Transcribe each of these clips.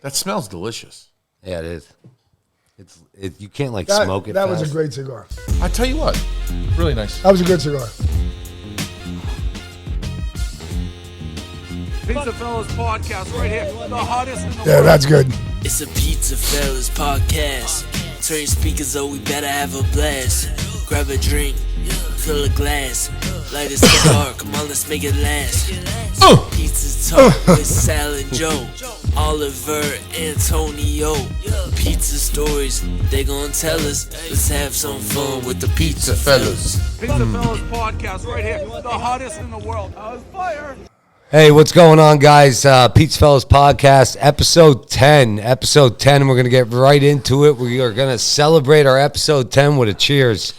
That smells delicious. Yeah, it is. You can't smoke it. That fast. was a great cigar. I tell you what, really nice. That was a good cigar. PizzaFellas podcast right here, the hottest in the world. Yeah, that's good. It's a PizzaFellas podcast. Turn your speakers up, we better have a blast. Grab a drink, fill a glass. Light a cigar, come on, let's make it last. Pizza talk with Sal and Joe. Oliver, Antonio. Pizza stories, they gon' tell us. Let's have some fun with the PizzaFellas. PizzaFellas podcast right here, the hottest in the world. I was fire. Hey, what's going on, guys? PizzaFellas podcast, episode 10. Episode 10, we're going to get right into it. We are going to celebrate our episode 10 with a cheers.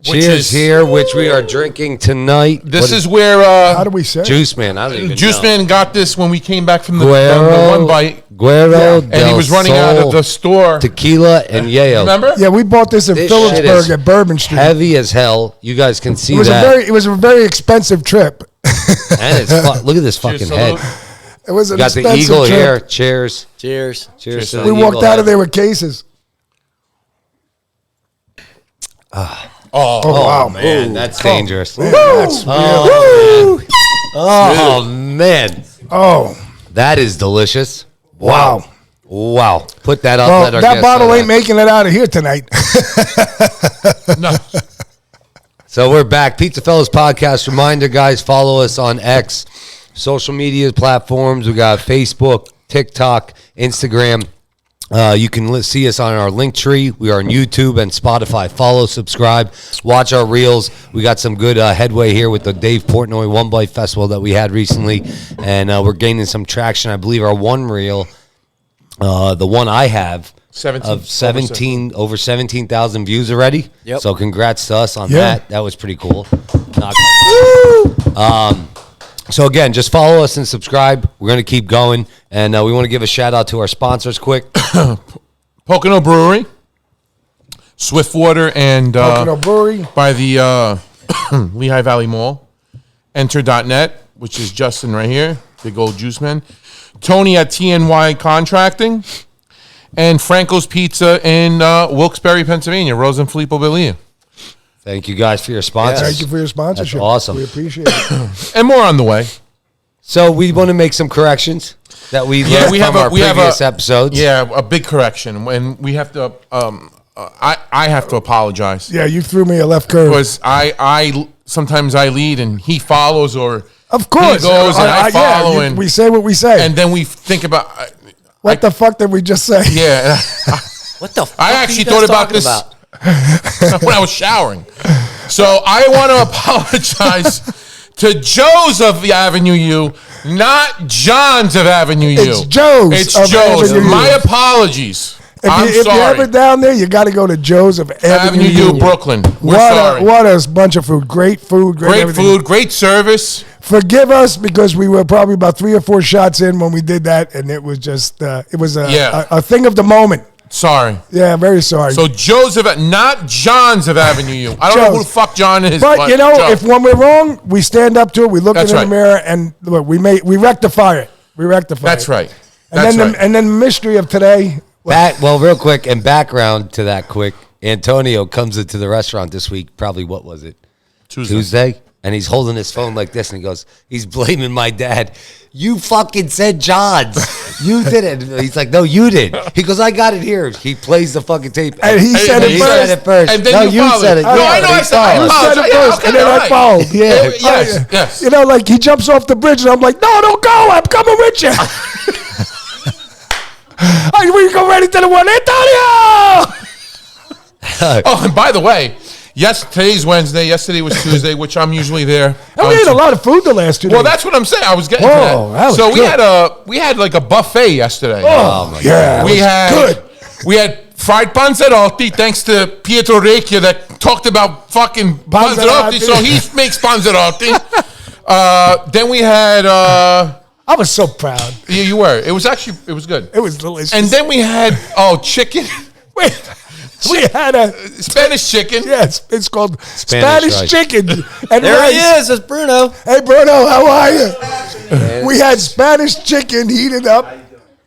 Cheers here, which we are drinking tonight. This is where how do we say Juice Man. I don't even Juice know. Man got this when we came back from the one bite. Guero, and he was running out of the store. Tequila and Yale. Remember? Yeah, we bought this in Phillipsburg at Bourbon Street. Heavy as hell. You guys can see It was a very expensive trip. And it's look at this fucking head. It was an Got the expensive eagle trip. here. Cheers. Cheers. Cheers. to We the walked eagle out head. of there with cases. Oh, wow, man, that's dangerous. Man, that's Oh man, oh, that is delicious. wow. Wow. Put that up. Well, let our that guests bottle know ain't that. making it out of here tonight. no. So we're back. PizzaFellas podcast. Reminder, guys, follow us on X, social media platforms. We got Facebook, TikTok, Instagram. You can see us on our link tree. We are on YouTube and Spotify. Follow, subscribe, watch our reels. We got some good headway here with the Dave Portnoy One Bite Festival that we had recently, and we're gaining some traction. I believe our one reel, the one I have, 17 over 17,000 views already. Yep. So congrats to us on Yeah. that. That was pretty cool. So again, just follow us and subscribe. We're going to keep going. And we want to give a shout out to our sponsors quick. Pocono Brewery, Swiftwater, and Pocono Brewery. by the Lehigh Valley Mall. Enter.net, which is Justin right here, big old juice man. Tony at TNY Contracting. And Franco's Pizza in Wilkes-Barre, Pennsylvania, Rose and Filippo Belia. Thank you guys for your sponsors. Thank you for your sponsorship. That's awesome. We appreciate it. And more on the way. So we want to make some corrections that we learned from our previous episodes. Yeah, a big correction. When we have to, I have to apologize. Yeah, you threw me a left curve. Because I sometimes I lead and he follows, or Of course. he goes and I follow, yeah, and we say what we say. and then we think about What the fuck did we just say? yeah. What the fuck I are actually you guys thought about talking this about? when I was showering. So I want to apologize to Joe's of the Avenue U, not John's of Avenue U. It's Joe's It's of Joe's. Avenue U. My apologies. If you're sorry. ever down there, you got to go to Joe's of Avenue U, Brooklyn. We're sorry. What a bunch of food. Great food. Great everything. food, great service. Forgive us because we were probably about 3 or 4 shots in when we did that, and it was just it was a thing of the moment. Sorry. Yeah, very sorry. So Joe's of, not John's of Avenue U. I don't know who the fuck John is. But you know, Joe. if when we're wrong, we stand up to it. We look That's in right. the mirror, and look, we rectify it. We rectify That's it. right. And That's then right. and then the mystery of today. Well, real quick, and background to that quick. Antonio comes into the restaurant this week, probably, what was it? Tuesday? And he's holding his phone like this, and he's blaming my dad. You fucking said John's. You did it. He's like, no, you did. He goes, I got it here. He plays the fucking tape. And he said He said it first. And then no, you followed. said it. No, I know. I said I You said apologize. it first, and then I followed. Yeah. Yes. You know, like he jumps off the bridge, and I'm like, no, don't go. I'm coming with you. We go ready to the one, Antonio. Oh, and by the way, today's Wednesday. Yesterday was Tuesday, which I'm usually there. And we ate a lot of food the last 2 days. Well, that's what I'm saying. I was getting Whoa, to that was so good. we had like a buffet yesterday. Oh, my God. We had fried panzerotti, thanks to Pietro Recchia that talked about fucking panzerotti. So he makes panzerotti. Then we had. I was so proud. Yeah, you were. It was good. It was delicious. And then we had chicken. Wait, we had a Spanish chicken. yes. It's called Spanish Spanish rice. chicken. And There rice. he is. It's Bruno. Hey, Bruno, how are you? We had Spanish chicken heated up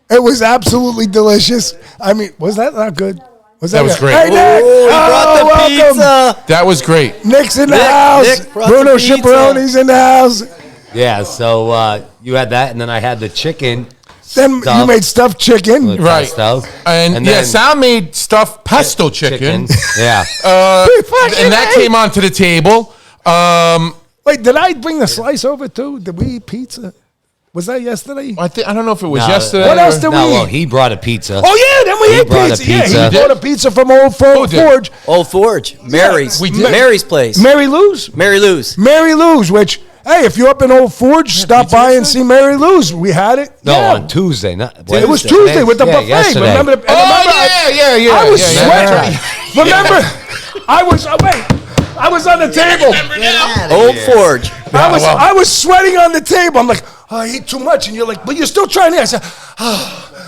It was absolutely delicious. I mean, was that not good? That was great. Hey, Nick. He brought the welcome. pizza. That was great. Nick's in the house. Nick brought Bruno the pizza. Scipioni's in the house. Yeah, so you had that, and then I had the chicken. Then you made stuffed chicken. with Right. pesto. And then Sal made stuffed pesto chicken. Yeah. And that came onto the table. Wait, did I bring the slice over too? Did we eat pizza? Was that yesterday? I don't know if it was No, yesterday. What else did we No, eat? well, he brought a pizza. Oh yeah, then we He ate brought a pizza. Yeah, pizza. he brought a pizza from Old Who did? Forge. Old Forge. Mary's. we did. Mary's place. Mary Lou's. Mary Lou's. Mary Lou's, which, hey, if you're up in Old Forge, stop pizza by and yesterday? see Mary Lou's. We had it. No, yeah. on Tuesday. Not, It was Tuesday with the buffet. Yesterday. Remember? Yeah. I was yeah. sweating. Remember? I was on the table. Old Forge. I was sweating on the table. I'm like, oh, I ate too much, and you're like, but you're still trying to eat. I said,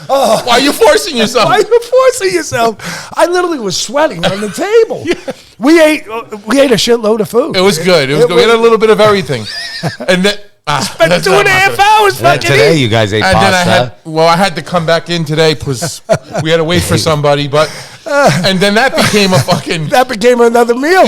Why are you forcing yourself? why are you forcing yourself? I literally was sweating on the table. We ate a shitload of food. It was good. It was good. We had a little bit of everything. And then, Spent 2.5 hours And then fucking today eating. you guys ate and then pasta. I had to come back in today because we had to wait for somebody. But and then that became a fucking. That became another meal.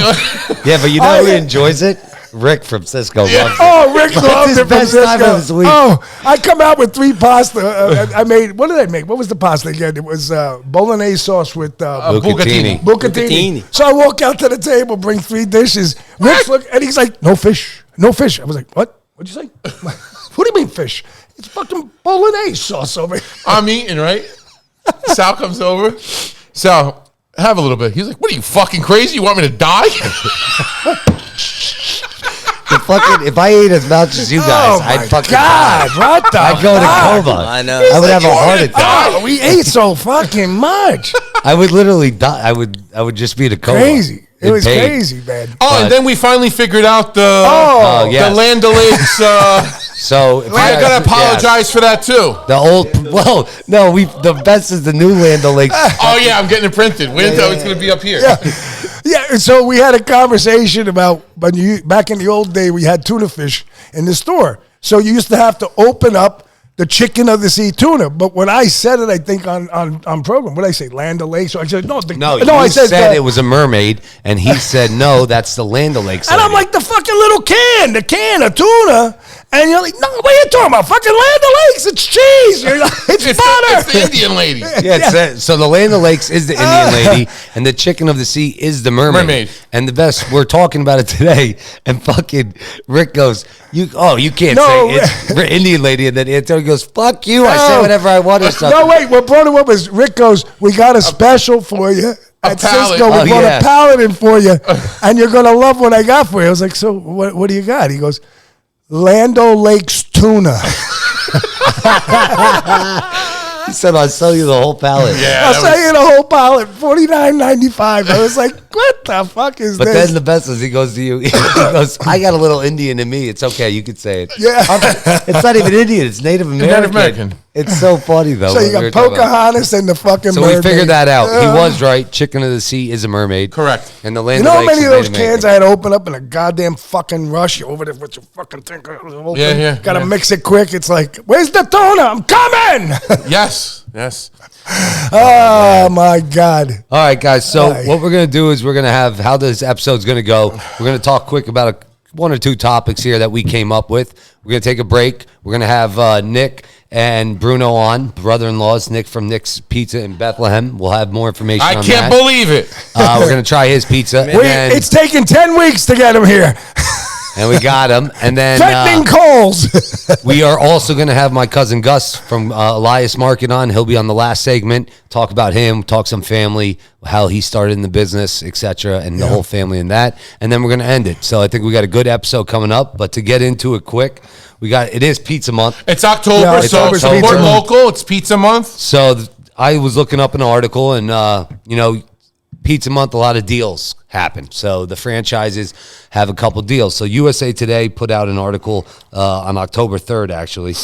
Yeah, but you know Oh, who yeah. enjoys it? Rick from Cisco loves it. Oh, Rick loved his it from best time Cisco. of his week. Oh, I come out with 3 pasta. I made. What did I make? What was the pasta again? It was bolognese sauce with Bucatini. bucatini. So I walk out to the table, bring 3 dishes. Rick's look, and he's like, "No fish, no fish." I was like, "What? What'd you say? What do you mean fish? It's fucking bolognese sauce over here." I'm eating, right? Sal comes over. Sal, have a little bit. He's like, what are you, fucking crazy? You want me to die? If I ate as much as you guys, Oh my I'd fucking God! die. What the? I'd go into fuck? coma. I know. I would have a heart attack. Oh, we ate so fucking much. I would literally die. I would just be in a coma. Crazy. It In was pain. crazy, man. Oh, and But- then we finally figured out the yes. the Land O'Lakes. So if I you gotta guys- apologize for that too. yes. The old, no, the best is the new Land O'Lakes. Oh yeah, I'm getting it printed. Wait until it's gonna be up here. Yeah, so we had a conversation about back in the old day, we had tuna fish in the store. So you used to have to open up the chicken of the sea tuna. But when I said it, I think on program, what did I say? Land O'Lakes? So I said, no, I I said it was a mermaid, and he said, no, that's the Land O'Lakes. And I'm like, the fucking little the can of tuna. And you're like, no, what are you talking about? Fucking Land O'Lakes, it's cheese. You're like, it's butter. It's the Indian lady. So the Land O'Lakes is the Indian lady, and the chicken of the sea is the mermaid. And the best, we're talking about it today, and fucking Rick goes, you can't say it's Indian lady, and then Antonio goes, fuck you, I say whatever I want or something. No, wait, what brought him up is Rick goes, we got a special for you. At pallet. Cisco, we Oh, brought yeah. a pallet in for you, and you're going to love what I got for you. I was like, so what do you got? He goes, Land O'Lakes tuna. He said, I'll sell you the whole pallet. Yeah, I'll that sell was- you the whole pallet, $49.95. I was like, what the fuck is But this? then the best is he goes to you, he goes, I got a little Indian in me. It's okay, you could say it. Yeah. It's not even Indian, it's Native American. Native American. It's so funny, though. So you what we got were talking about. Pocahontas and the fucking So mermaid. we figured that out. He was right. Chicken of the sea is a mermaid. Correct. And the Land You know how O'Lakes many of is those Native cans American. I had to open up in a goddamn fucking rush? You over there with your fucking thing. Yeah. Got to mix it quick. It's like, where's the tuna? I'm coming. Yes. Oh, my God. All right, guys. So Aye. what we're going to do is we're going to have how this episode's going to go. We're going to talk quick about one or two topics here that we came up with. We're going to take a break. We're going to have Nick and Bruno on, brother-in-laws, Nick from Nick's Pizza in Bethlehem. We'll have more information I on can't that. believe it. We're going to try his pizza. And then, It's taken 10 weeks to get him here. and we got him. And then Threatening calls. we are also going to have my cousin Gus from Elias Market on. He'll be on the last segment, talk about him, talk some family, how he started in the business, etc., and the whole family in that. And then we're going to end it. So I think we got a good episode coming up. But to get into it quick, it is Pizza Month. It's October, Yeah, so October's support Pizza Month. local. It's Pizza Month. So I was looking up an article, and Pizza Month, a lot of deals happen. So the franchises have a couple deals. So USA Today put out an article on October 3rd, actually.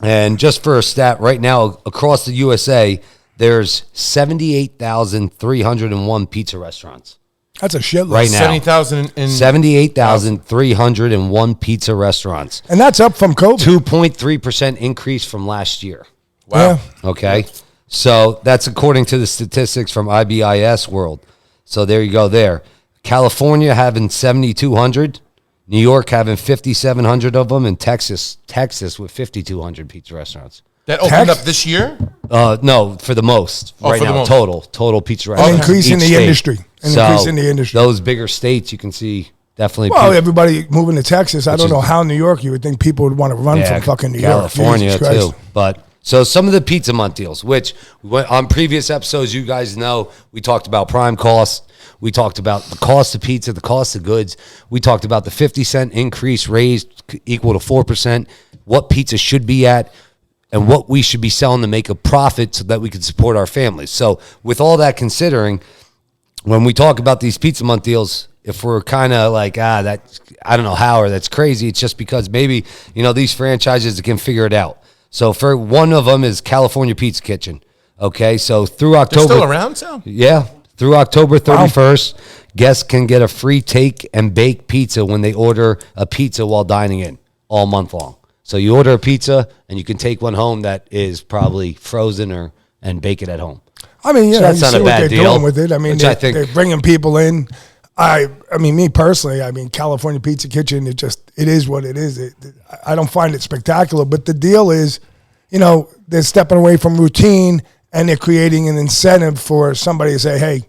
And just for a stat, right now across the USA, there's 78,301 pizza restaurants. That's a shitload. Right now. 70,000 in 78,301 pizza restaurants. And that's up from COVID. 2.3% increase from last year. Wow. Okay. So that's according to the statistics from IBIS World. So there you go there. California having 7,200. New York having 5,700 of them. And Texas with 5,200 pizza restaurants. That opened up this year? No, for the most. Right for the now, most. total pizza restaurants. An increase in each the state. industry. Increase in the industry. Those bigger states, you can see definitely. Well, everybody moving to Texas. I don't know how New York. You would think people would want to run from fucking New York. California Jesus too. Christ. But so some of the pizza month deals, which on previous episodes, you guys know, we talked about prime cost. We talked about the cost of pizza, the cost of goods. We talked about the 50-cent increase raised equal to 4%, what pizza should be at, and what we should be selling to make a profit so that we can support our families. So with all that considering, when we talk about these pizza month deals, if we're kind of like, that I don't know how, or that's crazy, it's just because maybe, these franchises can figure it out. So for one of them is California Pizza Kitchen. Okay, so through October. They're still around, Sal? Yeah. Through October 31st, guests can get a free take and bake pizza when they order a pizza while dining in all month long. So you order a pizza and you can take one home that is probably frozen and bake it at home. I mean, So that's you not see a what bad they're deal, doing with it. I mean, which I think- they're bringing people in. I mean, me personally, California Pizza Kitchen, it is what it is. I don't find it spectacular, but the deal is, they're stepping away from routine and they're creating an incentive for somebody to say, hey,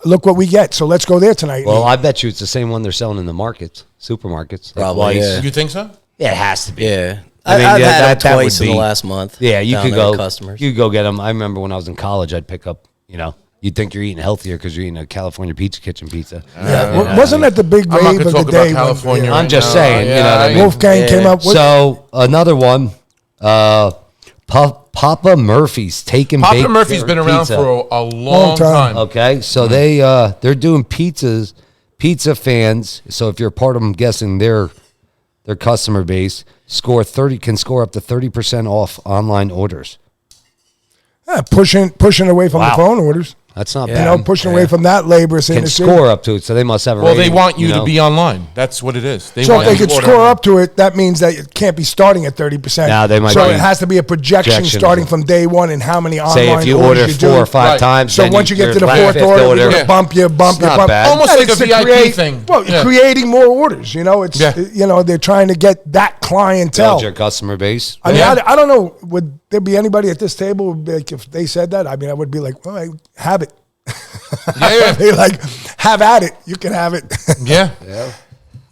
look what we get, so let's go there tonight. Well, I bet you it's the same one they're selling in the markets, supermarkets. like Probably, Weis. yeah. You think so? Yeah, it has to be. Yeah. I mean, I've yeah, had that them would twice in the be- last month. Yeah, you down could there, go. customers. You could go get them. I remember when I was in college, I'd pick up. You'd think you're eating healthier because you're eating a California Pizza Kitchen pizza. Wasn't that the big I'm not wave gonna of talk the about day? California I'm right just now. saying, Yeah, what I mean? Wolfgang came up with. So another one, Papa Murphy's taking Papa Murphy's been around for a long time. time. Okay, so they're doing pizza fans. So if you're part of them, guessing their customer base can score up to 30% off online orders. pushing away from Wow. the phone orders. That's not You bad. know, pushing away from that laborious Can industry. score up to it, so they must have a Well, they rating, want you to know? be online. That's what it is. They So want if they you could to order score online. up to it, that means that it can't be starting at 30%. Nah, they might so be- it has to be a projection projection. starting from day one and how many online Say if you orders order you do. 4 or 5 Right. times. So then once you get to the your fourth fifth order, we're going Yeah. to bump you. It's not bad. Almost And like a it's to VIP thing. Well, Yeah. creating more orders. It's Yeah. they're trying to get that clientele. Build your customer base. I mean, Yeah. I don't know. Would there be anybody at this table who would be like, if they said that? I mean, I would be like, well, have it. Yeah, Be like, have at it. You can have it. yeah.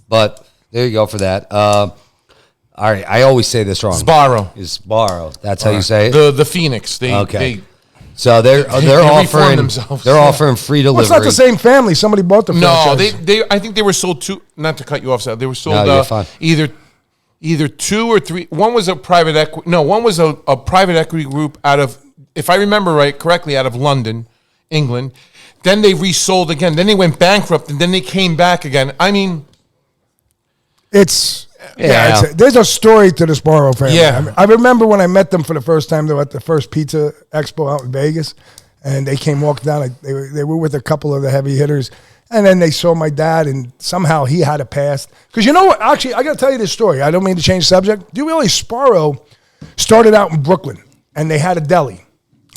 But there you go for that. All right, I always say this wrong. Sbarro. Is Sbarro. That's how you say it? The Phoenix. Okay. So they're reform offering themselves. they're Yeah. offering free Well, delivery. it's not the same family. Somebody bought the No, franchise. I think they were sold two. Not to cut you off, Sal. They were sold No, you're fine. either 2 or 3. One was a private equity. No, one was a private equity group out of, if I remember correctly, out of London, England. Then they resold again. Then they went bankrupt, and then they came back again. I mean, It's Yeah. there's a story to the Sbarro family. Yeah. I remember when I met them for the first time. They were at the first pizza expo out in Vegas, and they came walking down. They were with a couple of the heavy hitters, and then they saw my dad, and somehow he had a past. Because you know what? Actually, I got to tell you this story. I don't mean to change the subject. Do you realize Sbarro started out in Brooklyn, and they had a deli.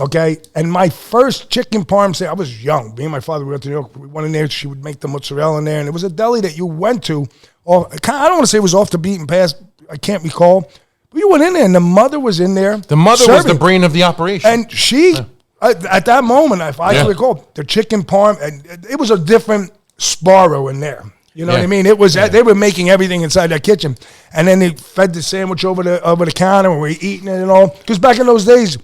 Okay, and my first chicken parm I was young. Me and my father went to New York. We went in there. She would make the mozzarella in there, and it was a deli that you went to. I don't want to say it was off the beaten path. I can't recall. But you went in there, and the mother was in there. the mother was the serving. brain of the operation. And she, at that moment, if I can recall, the chicken parm, and it was a different Sbarro in there. You know what I mean? It was they were making everything inside that kitchen, and then they fed the sandwich over the counter, and we were eating it and all. Because back in those days,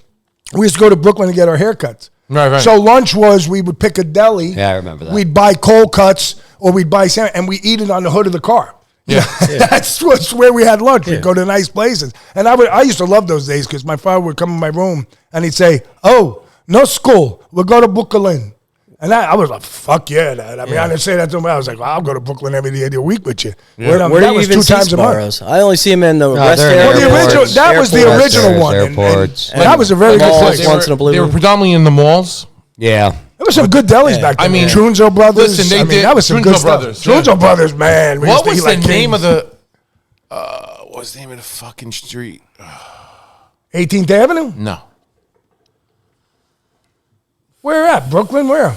we used to go to Brooklyn to get our haircuts. Right. So lunch was we would pick a deli. Yeah, I remember that. We'd buy cold cuts or we'd buy sandwich, and we eat it on the hood of the car. Yeah. That's where we had lunch. We'd go to nice places. And I used to love those days because my father would come in my room and he'd say, "Oh, no school. We'll go to Brooklyn." And I was like, "Fuck yeah, Dad." I mean, I didn't say that to him. I was like, "I'll go to Brooklyn every day of the week with you." Where that do you was even 2 see times a month. Sbarros? I only see them in the rest they're in area. Well, the Airports. original, that was the Airports. original one. Airports. And that was a very good Malls, place. They once in a blue they were moon. predominantly in the malls. Yeah. There was some good delis back then. I mean, Trunzo Brothers. listen, they I mean, did- that was some good Trunzo stuff. Brothers, yeah. Trunzo Brothers, man. We What used to was eat the like name kings. of the? What was the name of the fucking street? 18th Avenue? No. Where at? Brooklyn? Where?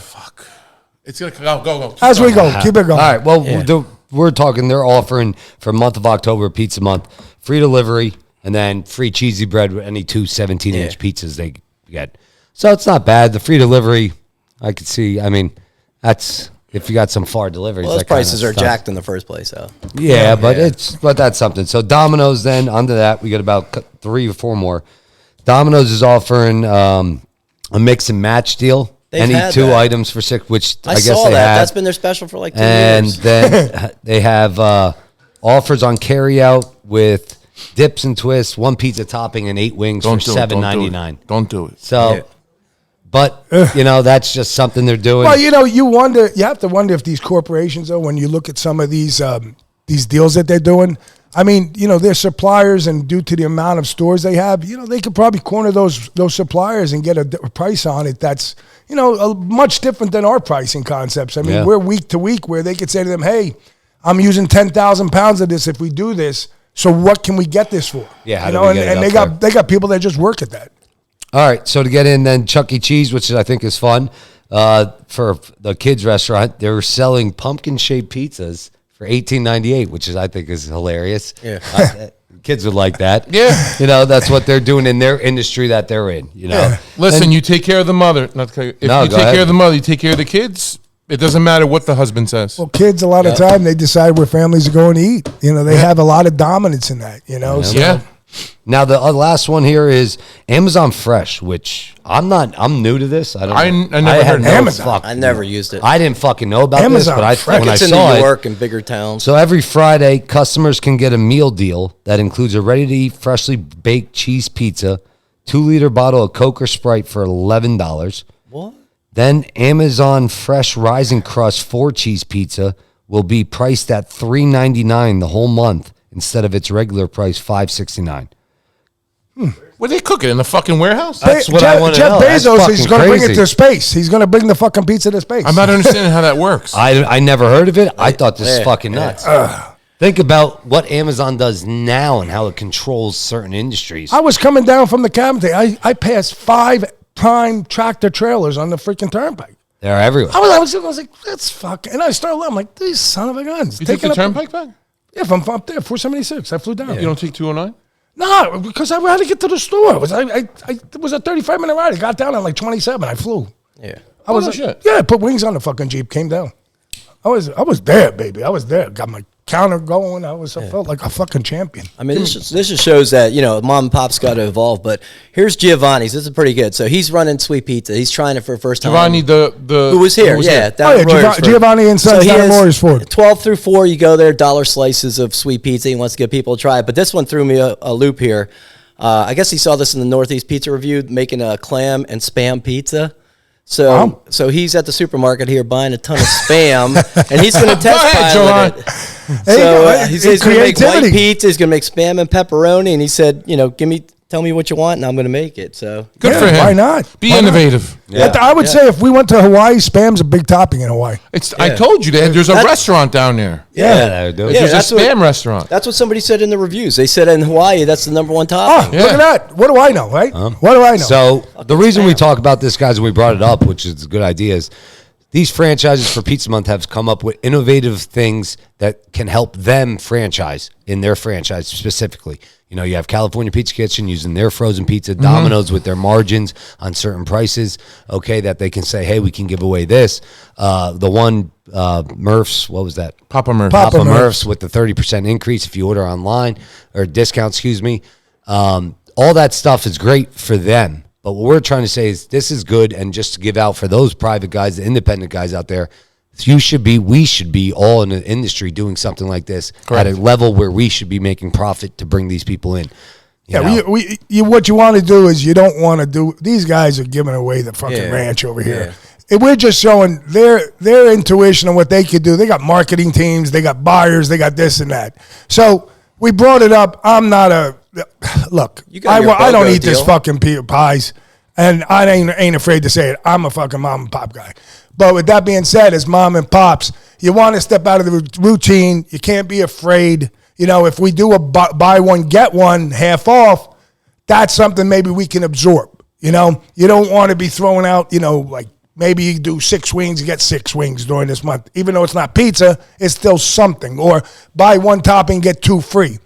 It's going to go. Keep As we going. go. Keep it going. All right. Well, we're talking. They're offering for month of October, Pizza Month, free delivery, and then free cheesy bread with any 2 17-inch pizzas they get. So it's not bad. The free delivery, I could see. I mean, that's if you got some far deliveries. Well, those that kinda prices are stuff. jacked in the first place, though. Yeah, but that's something. So Domino's, then onto that, we got about 3 or 4 more. Domino's is offering a mix and match deal. They've Any had 2 that. items for 6, which I guess saw they that. have. That's been their special for like 2 And years. then they have offers on carryout with dips and twists, 1 pizza topping, and 8 wings for $7.99. Don't do it. So, but that's just something they're doing. Well, you have to wonder if these corporations, though, when you look at some of these deals that they're doing, I mean, their suppliers, and due to the amount of stores they have, they could probably corner those suppliers and get a price on it that's, much different than our pricing concepts. I mean, we're week to week where they could say to them, hey, I'm using 10,000 pounds of this if we do this. So what can we get this for? Yeah, how do we get it up they got people that just work at that. All right, so to get in, then Chuck E. Cheese, which I think is fun, for the kids' restaurant, they're selling pumpkin-shaped pizzas for $18.98, which I think is hilarious. Yeah. Kids would like that. Yeah. That's what they're doing in their industry that they're in. Listen, you take care of the mother. If you take care of the mother, you take care of the kids. It doesn't matter what the husband says. Well, kids, a lot of time, they decide where families are going to eat. They have a lot of dominance in that, So. Yeah. Now the last one here is Amazon Fresh, which I'm new to this. I never heard of Amazon. I never used it. I didn't fucking know about Amazon this, but Fresh. when I It's in saw New it. York and bigger towns. So every Friday, customers can get a meal deal that includes a ready-to-eat, freshly baked cheese pizza, 2-liter bottle of Coke or Sprite for $11. What? Then Amazon Fresh Rising Crust 4-cheese pizza will be priced at $3.99 the whole month instead of its regular price $5.69. Where they cook it in the fucking warehouse? That's what I want to know. Jeff That's Bezos is fucking going to bring it crazy. to space. He's going to bring the fucking pizza to space. I'm not understanding how that works. I never heard of it. I thought this is fucking nuts. Think about what Amazon does now and how it controls certain industries. I was coming down from the cabin. I passed 5 prime tractor trailers on the freaking turnpike. They're everywhere. I was like, that's fucking. And I started laughing. I'm like, these son of a guns. You took the turnpike back? Yeah, from up there, 476. I flew down. You don't take 209? No, because I had to get to the store. It was a 35-minute ride. I got down at like 27. I flew. Yeah. I was no like, shit. yeah, I put wings on the fucking Jeep, came down. I was there, baby. I was there. Got my counter going. I felt like a fucking champion. I mean, this just shows that, mom and pop's got to evolve. But here's Giovanni's. This is pretty good. So he's running Sweet Pizza. He's trying it for the first time. Giovanni, who was here? Down at Royersford. Giovanni and Sons down at Royersford. 12 through 4, you go there, dollar slices of sweet pizza. He wants to get people to try it. But this one threw me a loop here. I guess he saw this in the Northeast Pizza Review, making a clam and spam pizza. So he's at the supermarket here buying a ton of spam, and he's going to test pilot it. So he's going to make white pizza. He's going to make spam and pepperoni, and he said, tell me what you want, and I'm going to make it. So Good for him. Why not? Be innovative. Yeah. I would say if we went to Hawaii, spam's a big topping in Hawaii. I told you that there's a restaurant down there. Yeah, There's a spam restaurant. That's what somebody said in the reviews. They said in Hawaii, that's the number 1 topping. Look at that. What do I know, right? What do I know? So the reason we talk about this, guys, and we brought it up, which is a good idea, is these franchises for Pizza Month have come up with innovative things that can help them franchise in their franchise specifically. You have California Pizza Kitchen using their frozen pizza, Domino's with their margins on certain prices, that they can say, hey, we can give away this. The one, Murph's, what was that? Papa Murph. Papa Murph's with the 30% increase if you order online, or discount, excuse me. All that stuff is great for them. But what we're trying to say is this is good, and just to give out for those private guys, the independent guys out there, we should be all in the industry doing something like this at a level where we should be making profit to bring these people in. What you want to do is you don't want to do. These guys are giving away the fucking ranch over here. And we're just showing their intuition on what they could do. They got marketing teams, they got buyers, they got this and that. So we brought it up. I'm not look. I don't eat this fucking pies, and I ain't afraid to say it. I'm a fucking mom and pop guy. But with that being said, as mom and pops, you want to step out of the routine. You can't be afraid. If we do a buy one, get one half off, that's something maybe we can absorb. You know, you don't want to be throwing out, you know, like maybe you do 6 wings, you get 6 wings during this month. Even though it's not pizza, it's still something. Or buy 1 topping, get 2 free.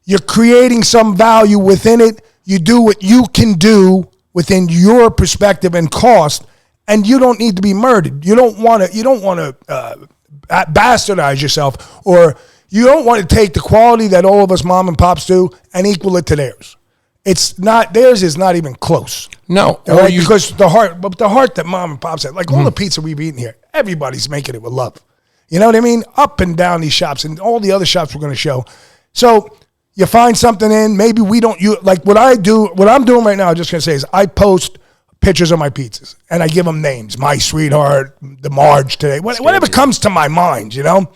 You're creating some value within it. You do what you can do within your perspective and cost, and you don't need to be murdered. You don't want to bastardize yourself, or you don't want to take the quality that all of us mom and pops do and equal it to theirs. It's not, theirs is not even close. No, right? Because the heart that mom and pops have, like all the pizza we've eaten here, everybody's making it with love. You know what I mean? Up and down these shops and all the other shops we're going to show. So you find something in, maybe we don't, like what I'm doing right now, I'm just going to say is I post pictures of my pizzas and I give them names. My Sweetheart, the Marge today, whatever comes to my mind, you know?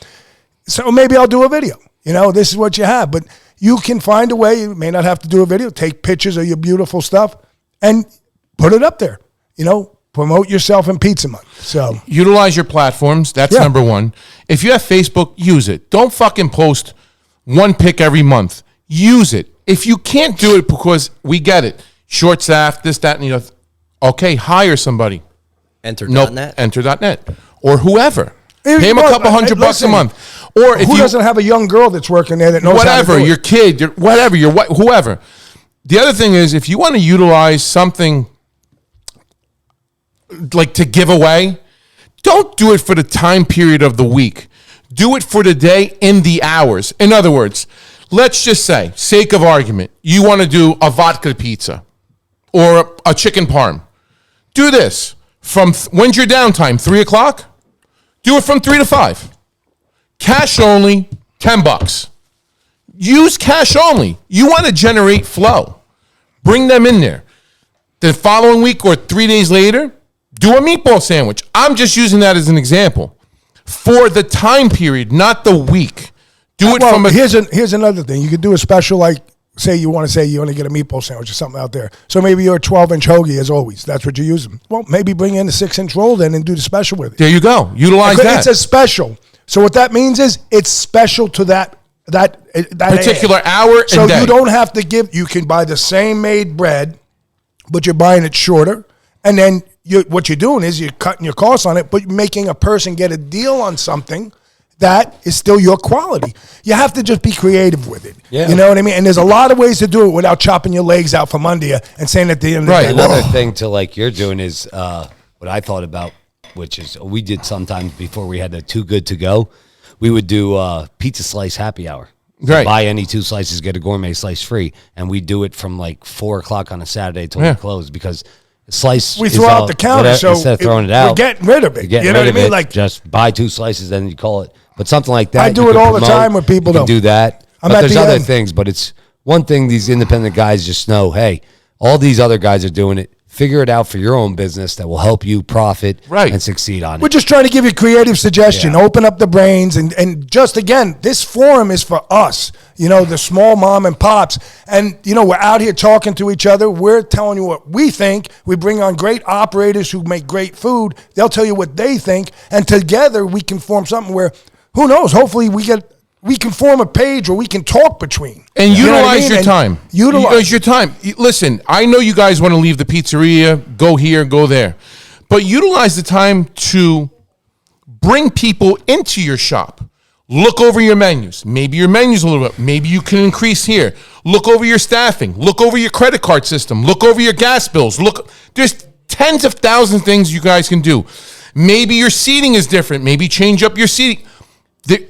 So maybe I'll do a video. You know, this is what you have. But you can find a way. You may not have to do a video. Take pictures of your beautiful stuff and put it up there. You know, promote yourself in Pizza Month. So utilize your platforms. That's number one. If you have Facebook, use it. Don't fucking post 1 pic every month. Use it. If you can't do it because we get it, short staff, this, that, and the other, okay, hire somebody. Enter.net. Enter.net. Or whoever. Pay them a couple $100 a month. Or if who doesn't have a young girl that's working there that knows how to do it? Your kid, whatever, your wife, whoever. The other thing is, if you want to utilize something like to give away, don't do it for the time period of the week. Do it for the day in the hours. In other words, let's just say, sake of argument, you want to do a vodka pizza or a chicken parm. Do this from when's your downtime? 3 o'clock? Do it from 3 to 5. Cash only, $10. Use cash only. You want to generate flow. Bring them in there. The following week or 3 days later, do a meatball sandwich. I'm just using that as an example. For the time period, not the week. Do it from a... Here's another thing. You could do a special, like, say you want to say you only get a meatball sandwich or something out there. So maybe you're a 12-inch hoagie, as always. That's what you use them. Well, maybe bring in a 6-inch roll then and do the special with it. There you go. Utilize that. It's a special. So what that means is it's special to that particular hour and day. So you don't have to you can buy the same made bread, but you're buying it shorter. And then what you're doing is you're cutting your costs on it, but you're making a person get a deal on something that is still your quality. You have to just be creative with it. Yeah. You know what I mean? And there's a lot of ways to do it without chopping your legs out from under you and saying at the end of the day, another thing to like you're doing is what I thought about, which is we did sometimes before we had the Too Good to Go. We would do pizza slice happy hour. Right. Buy any 2 slices, get a gourmet slice free. And we do it from like 4 o'clock on a Saturday till we close because slice we throw out the counter, so instead of throwing it out, we're getting rid of it. You know what I mean? Like just buy 2 slices, then you call it. But something like that, I do it all the time with people. You can do that. But there's other things. But it's one thing these independent guys just know. Hey, all these other guys are doing it. Figure it out for your own business that will help you profit and succeed on it. We're just trying to give you creative suggestion, open up the brains, and just, again, this forum is for us, you know, the small mom and pops. And, you know, we're out here talking to each other. We're telling you what we think. We bring on great operators who make great food. They'll tell you what they think. And together we can form something where, who knows, hopefully we can form a page where we can talk between. And utilize your time. Utilize your time. Listen, I know you guys want to leave the pizzeria, go here, go there. But utilize the time to bring people into your shop. Look over your menus. Maybe your menu's a little bit. Maybe you can increase here. Look over your staffing. Look over your credit card system. Look over your gas bills. There's tens of thousands of things you guys can do. Maybe your seating is different. Maybe change up your seating.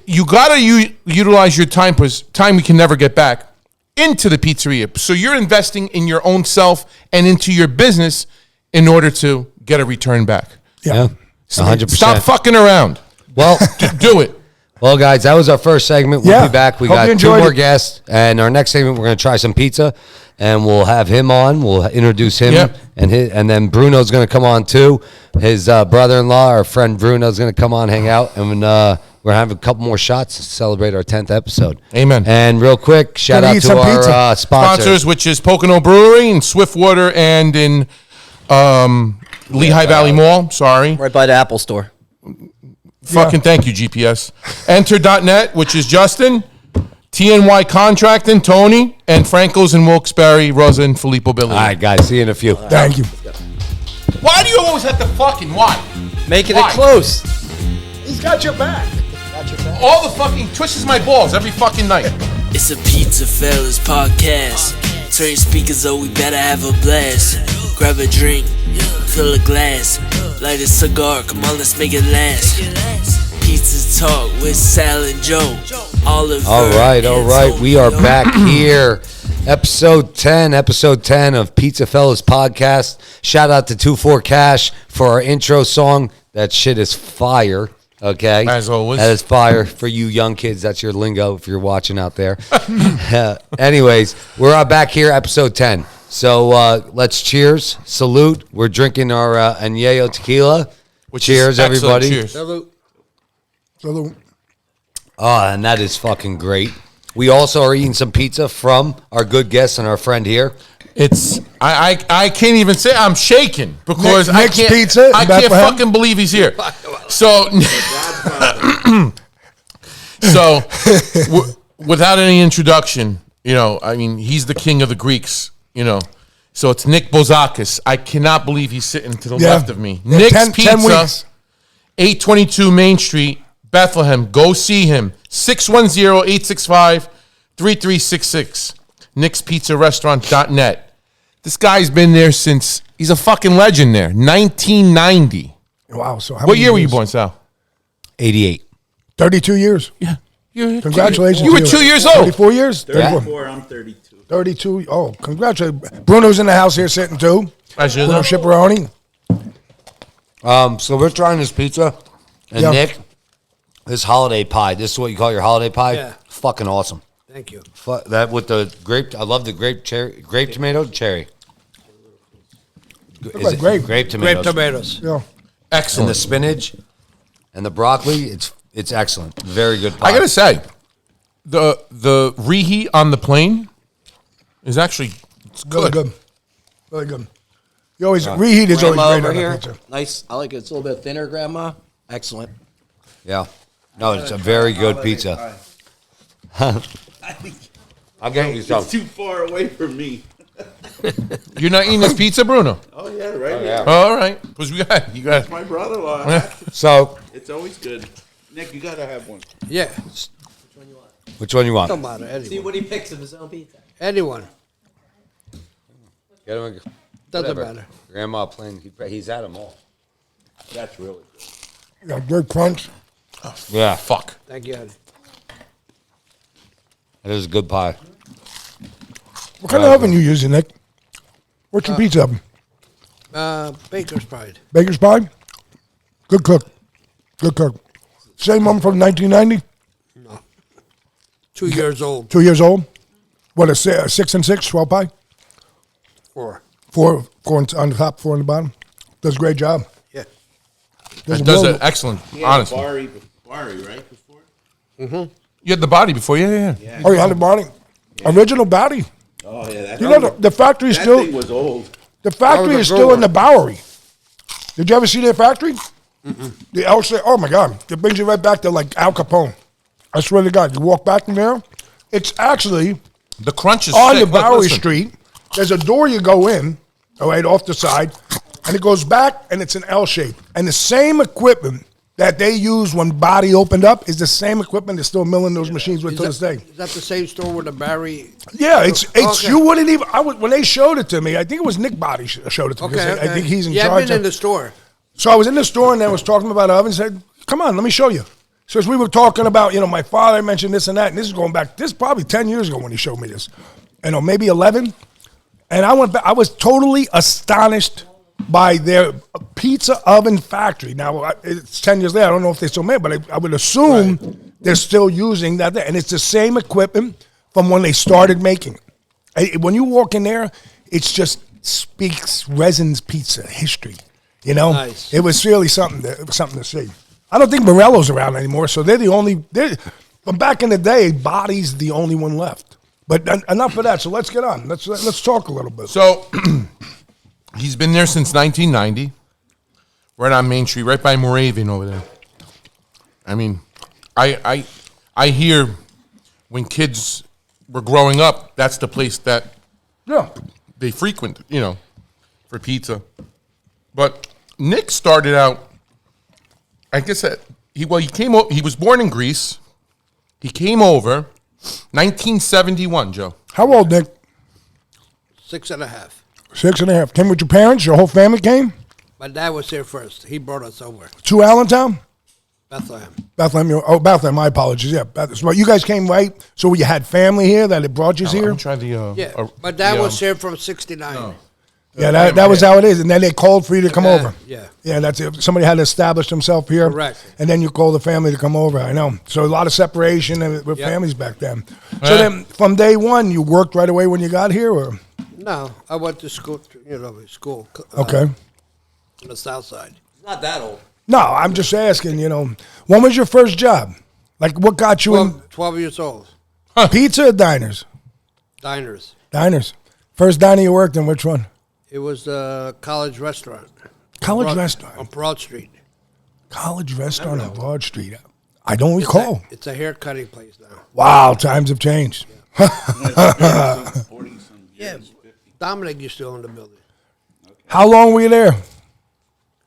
You got to utilize your time, because time we can never get back, into the pizzeria. So you're investing in your own self and into your business in order to get a return back. Yeah. 100%. Stop fucking around. Well, do it. Well, guys, that was our first segment. We'll be back. We got 2 more guests. And our next segment, we're going to try some pizza. And we'll have him on. We'll introduce him. And then Bruno's going to come on, too. His brother-in-law, our friend Bruno's going to come on, hang out. And we're having a couple more shots to celebrate our 10th episode. Amen. And real quick, shout out to our sponsors, which is Pocono Brewery in Swiftwater and in Lehigh Valley Mall. Sorry. Right by the Apple Store. Fucking thank you, GPS. Enter.net, which is Justin. TNY Contracting, Tony, and Franco's in Wilkes-Barre, Rosa and Filippo Billy. All right, guys. See you in a few. Thank you. Why do you always have to fucking why? Making Why? it close. He's got your back. All the fucking twists my balls every fucking night. It's a PizzaFellas podcast. Turn your speakers up, we better have a blast. Grab a drink, fill a glass. Light a cigar, come on, let's make it last. Pizza Talk with Sal and Joe. Oliver. All right. We are back here. Episode 10 of PizzaFellas podcast. Shout out to 24 Cash for our intro song. That shit is fire. Okay. As always. That is fire for you young kids. That's your lingo if you're watching out there. Anyways, we're back here, episode 10. So let's cheers. Salute. We're drinking our Añejo tequila. Cheers, everybody. Cheers. Salute. Oh, and that is fucking great. We also are eating some pizza from our good guest and our friend here. It's I can't even say I'm shaking because Nick's I can't Pizza in I can't Bethlehem. fucking believe he's here. So without any introduction, I mean he's the king of the Greeks, So it's Nick Bozakis. I cannot believe he's sitting to the left of me. Yeah, Nick's 10 Pizza, weeks. 822 Main Street, Bethlehem. Go see him. 610-865-3366. Nick'sPizzaRestaurant.net. This guy's been there since, he's a fucking legend there. 1990. Wow. So how What many year were you years? born, Sal? 88. 32 years. Yeah. Congratulations. You were to 2 years old. 34 years? 34, I'm 32. 32. Oh, congratulations. Bruno's in the house here sitting too. Bruno Scipioni. So we're trying this pizza. And Yeah. Nick, this holiday pie. This is what you call your holiday pie? Yeah. Fucking awesome. Thank you. That with the grape. I love the grape tomato, cherry. Is like it grape. Grape tomatoes. Grape tomatoes. Yeah. And Excellent. the spinach and the broccoli. It's excellent. Very good pie. I gotta say, the reheat on the plane is actually it's Really good. good. Really good. You always reheat is always Grandma great over on here. a pizza. Nice. I like it. It's a little bit thinner, Grandma. Excellent. Yeah. No, it's a very good pizza. I'll get you some. It's too far away from me. You're not eating this pizza, Bruno? Oh, yeah, right here. All right, because you got. My brother-in-law. So, It's always good. Nick, you got to have one. Yeah, which one you want? don't matter. Anyone. what he picks of his own pizza. Anyone. Get him Doesn't whatever. matter. Grandma playing. He's at them all. That's really good. Yeah, good crunch. Yeah. Fuck. Thank you, Eddie. That is a good pie. What kind of oven you using, Nick? What's your pizza oven? Baker's Pride. Baker's Pie? Good cook. Good cook. Same one from 1990? 2 years old. 2 years old? What, a 6 and 6, 12 pie? 4. Four on the top, 4 on the bottom. Does a great job. Yeah. It does an excellent, He had honestly. Bari, right, before? You had the body before, yeah. Oh, you had the body? Original body. Oh, yeah. That, You know, the factory is that still, thing was old. the factory was a is still grower. in the Bowery. Did you ever see their factory? The LC, oh my God. It brings you right back to like Al Capone. I swear to God, you walk back in there, it's actually The crunch is on sick. the Bowery Listen. Street. There's a door you go in, all right, off the side, and it goes back, and it's an L shape. And the same equipment that they used when Body opened up is the same equipment they're still milling those machines with to this day. Is that the same store with the Barry? Yeah, it's Okay. you wouldn't even. When they showed it to me, I think it was Nick Body showed it to me. 'cause Okay, I think he's in yeah, charge. I've been in of- the store. So I was in the store and I was talking about ovens. Said, "Come on, let me show you." So as we were talking about, my father mentioned this and that, and this is going back. This is probably 10 years ago when he showed me this, maybe 11. And I went back. I was totally astonished by their pizza oven factory. Now it's 10 years later. I don't know if they still make it, but I would assume they're still using that. And it's the same equipment from when they started making it. When you walk in there, it just speaks Resin's Pizza history. Nice. It was really something to see. I don't think Morello's around anymore, so they're the only. From back in the day, Body's the only one left. But enough of that. So let's get on. Let's talk a little bit. So he's been there since 1990, right on Main Street, right by Moravian over there. I mean, I hear when kids were growing up, that's the place that Yeah. they frequent, for pizza. But Nick started out, I guess that he was born in Greece. He came over 1971, Joe. How old, Nick? 6.5. 6.5. Came with your parents? Your whole family came? My dad was here first. He brought us over. To Allentown? Bethlehem. Bethlehem, my apologies. Yeah, so you guys came right, so you had family here that had brought you here? I'm trying to, Yeah. My dad was here from 69. Yeah, that was how it is. And then they called for you to come over. Yeah. Yeah, that's it. Somebody had to establish himself here. Correct. And then you call the family to come over. I know. So a lot of separation with Yep. families back then. So then from day one, you worked right away when you got here? Or No, I went to school, school. Okay. On the south side. It's not that old. No, I'm just asking, when was your first job? Like what got you 12 years old. in pizza or diners? Diners. Diners. First diner you worked in, which one? It was a college restaurant. College On restaurant. Broad Street. College restaurant on Broad Street. I don't recall. It's a hair cutting place now. Wow, times have changed. Yeah. Dominic used to own the building. How long were you there?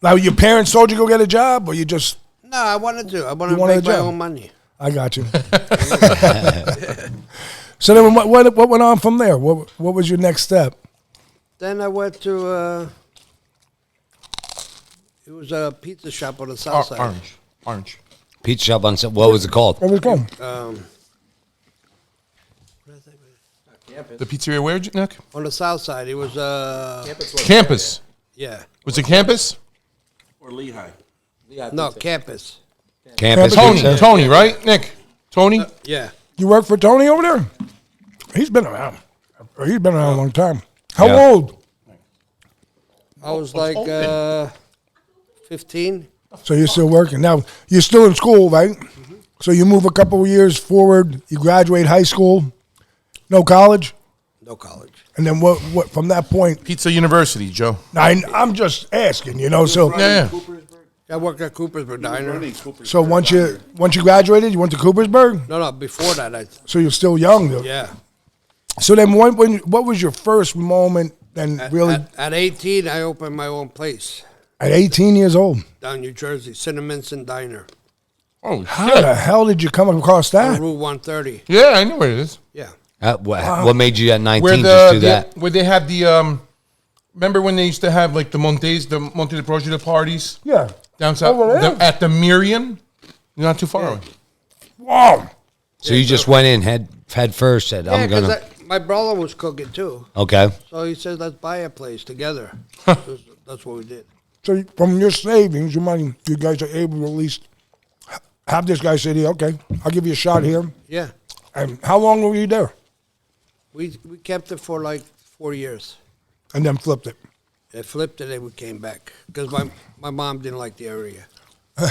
Now, your parents told you to go get a job, or you just... No, I wanted to. I wanted You to wanted make a my job? own money. I got you. So then what went on from there? What was your next step? Then I went to, it was a pizza shop on the south side. Orange. Pizza shop on what was it called? What was it called? The pizzeria where, Nick? On the south side, it was, Campus. yeah. Was it Campus? Or Lehigh. No, campus. Campus Tony, Pizza? Tony, right? Nick? Tony? Yeah. You work for Tony over there? He's been around. He's been around a long time. How Yeah. old? I was like 15. So you're still working. Now, you're still in school, right? So you move a couple of years forward. You graduate high school. No college? No college. And then what from that point? Pizza University, Joe. I'm just asking, so... Yeah. I worked at Coopersburg Diner. So once you graduated, you went to Coopersburg? No, before that, So you're still young, though. yeah. So then what was your first moment then really At 18, I opened my own place at 18 years old? down New Jersey, Cinnaminson Diner, Oh, How shit. the hell did you come across on that? Route 130. Yeah, I know where it is. Yeah. What made you at 19 Where just do that? where they had the remember when they used to have like the Monte de Procida parties Yeah. down south Over there? at the Miriam? You're not too far away. Wow. So you just went in head first, said, Yeah, I'm going because to... my brother was cooking too. Okay. So he says, let's buy a place together. That's what we did. So from your savings, your money, you guys are able to at least have this guy say, okay, I'll give you a shot here. Yeah. And how long were you there? We kept it for like 4 years. And then flipped it. It flipped it and we came back because my mom didn't like the area. Oh,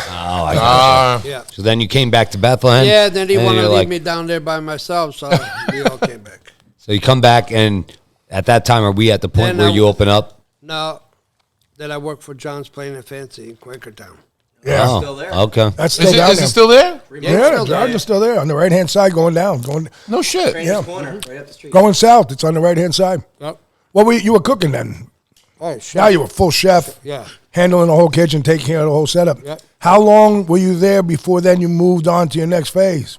I got Yeah. you. So then you came back to Bethlehem? Yeah, then he and wanted to you're leave like- me down there by myself, so we all came back. So you come back, and at that time, are we at the point Then where I you was- open up? No, then I worked for John's Plain and Fancy in Quakertown. Yeah. Oh, Still there. okay. That's Is still down it there. still there? Yeah, Yeah, it's still there. John's is still there on the right-hand side going down. No shit. Stranger's Yeah. Corner, right up the street. Going south, it's on the right-hand side. Yep. What were you were cooking then? Oh, shit. Now you were full chef. Yeah. Handling the whole kitchen, taking care of the whole setup. Yep. How long were you there before then you moved on to your next phase?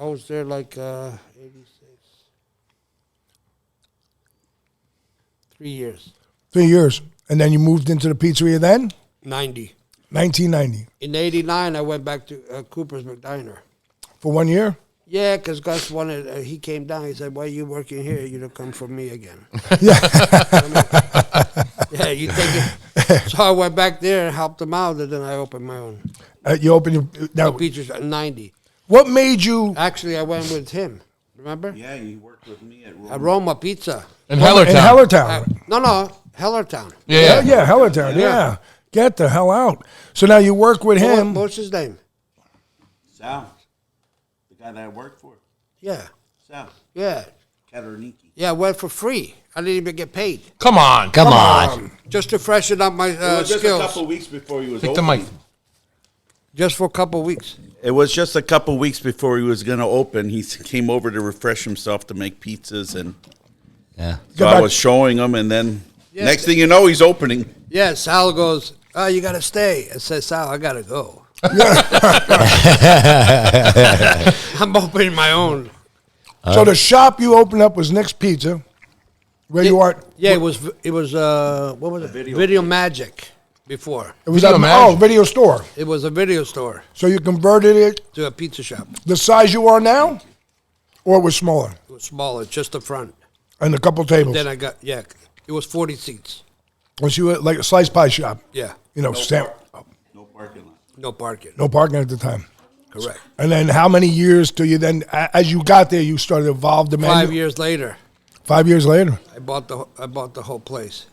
I was there like 86. 3 years. 3 years. And then you moved into the pizzeria then? 90. 1990. In 89, I went back to Coopersburg Diner. For 1 year? Yeah, because Gus wanted, he came down. He said, why are you working here? You don't come for me again. Yeah. Yeah, you take it. So I went back there and helped him out, and then I opened my own You opened your... Now, pizza shop in 90. what made you... Actually, I went with him. Remember? Yeah, you worked with me at Rome. At Roma Pizza. In Hellertown. In Hellertown. No, Hellertown. Yeah. Yeah, Hellertown. Yeah. Get the hell out. So now you work with him. What's his name? Sal. The guy that I worked for. Yeah. Sal. Yeah. Kataraniki. Yeah, I went for free. I didn't even get paid. Come on. Come on. Just to freshen up my It was just a skills. couple weeks before he was Take the opening. mic. Just for a couple of weeks. It was just a couple weeks before he was going to open. He came over to refresh himself to make pizzas, and so I was showing him, and then next thing you know, he's opening. Yeah, Sal goes, "Oh, you got to stay." I said, "Sal, I got to go. I'm opening my own." So the shop you opened up was Nick's Pizza, where you are. Yeah, it was what was it? Video Magic before. It was Video Magic. video store. It was a video store So you converted it to a pizza shop. the size you are now, or it was smaller, It was smaller, just the front. and a couple tables. Then I got it was 40 seats. Was you like a slice pie shop? Yeah, You know, No parking lot. no parking. no parking at the time. Correct. And then how many years till you then, as you got there, you started to evolve the menu? 5 years later, 5 years later. I bought the whole place.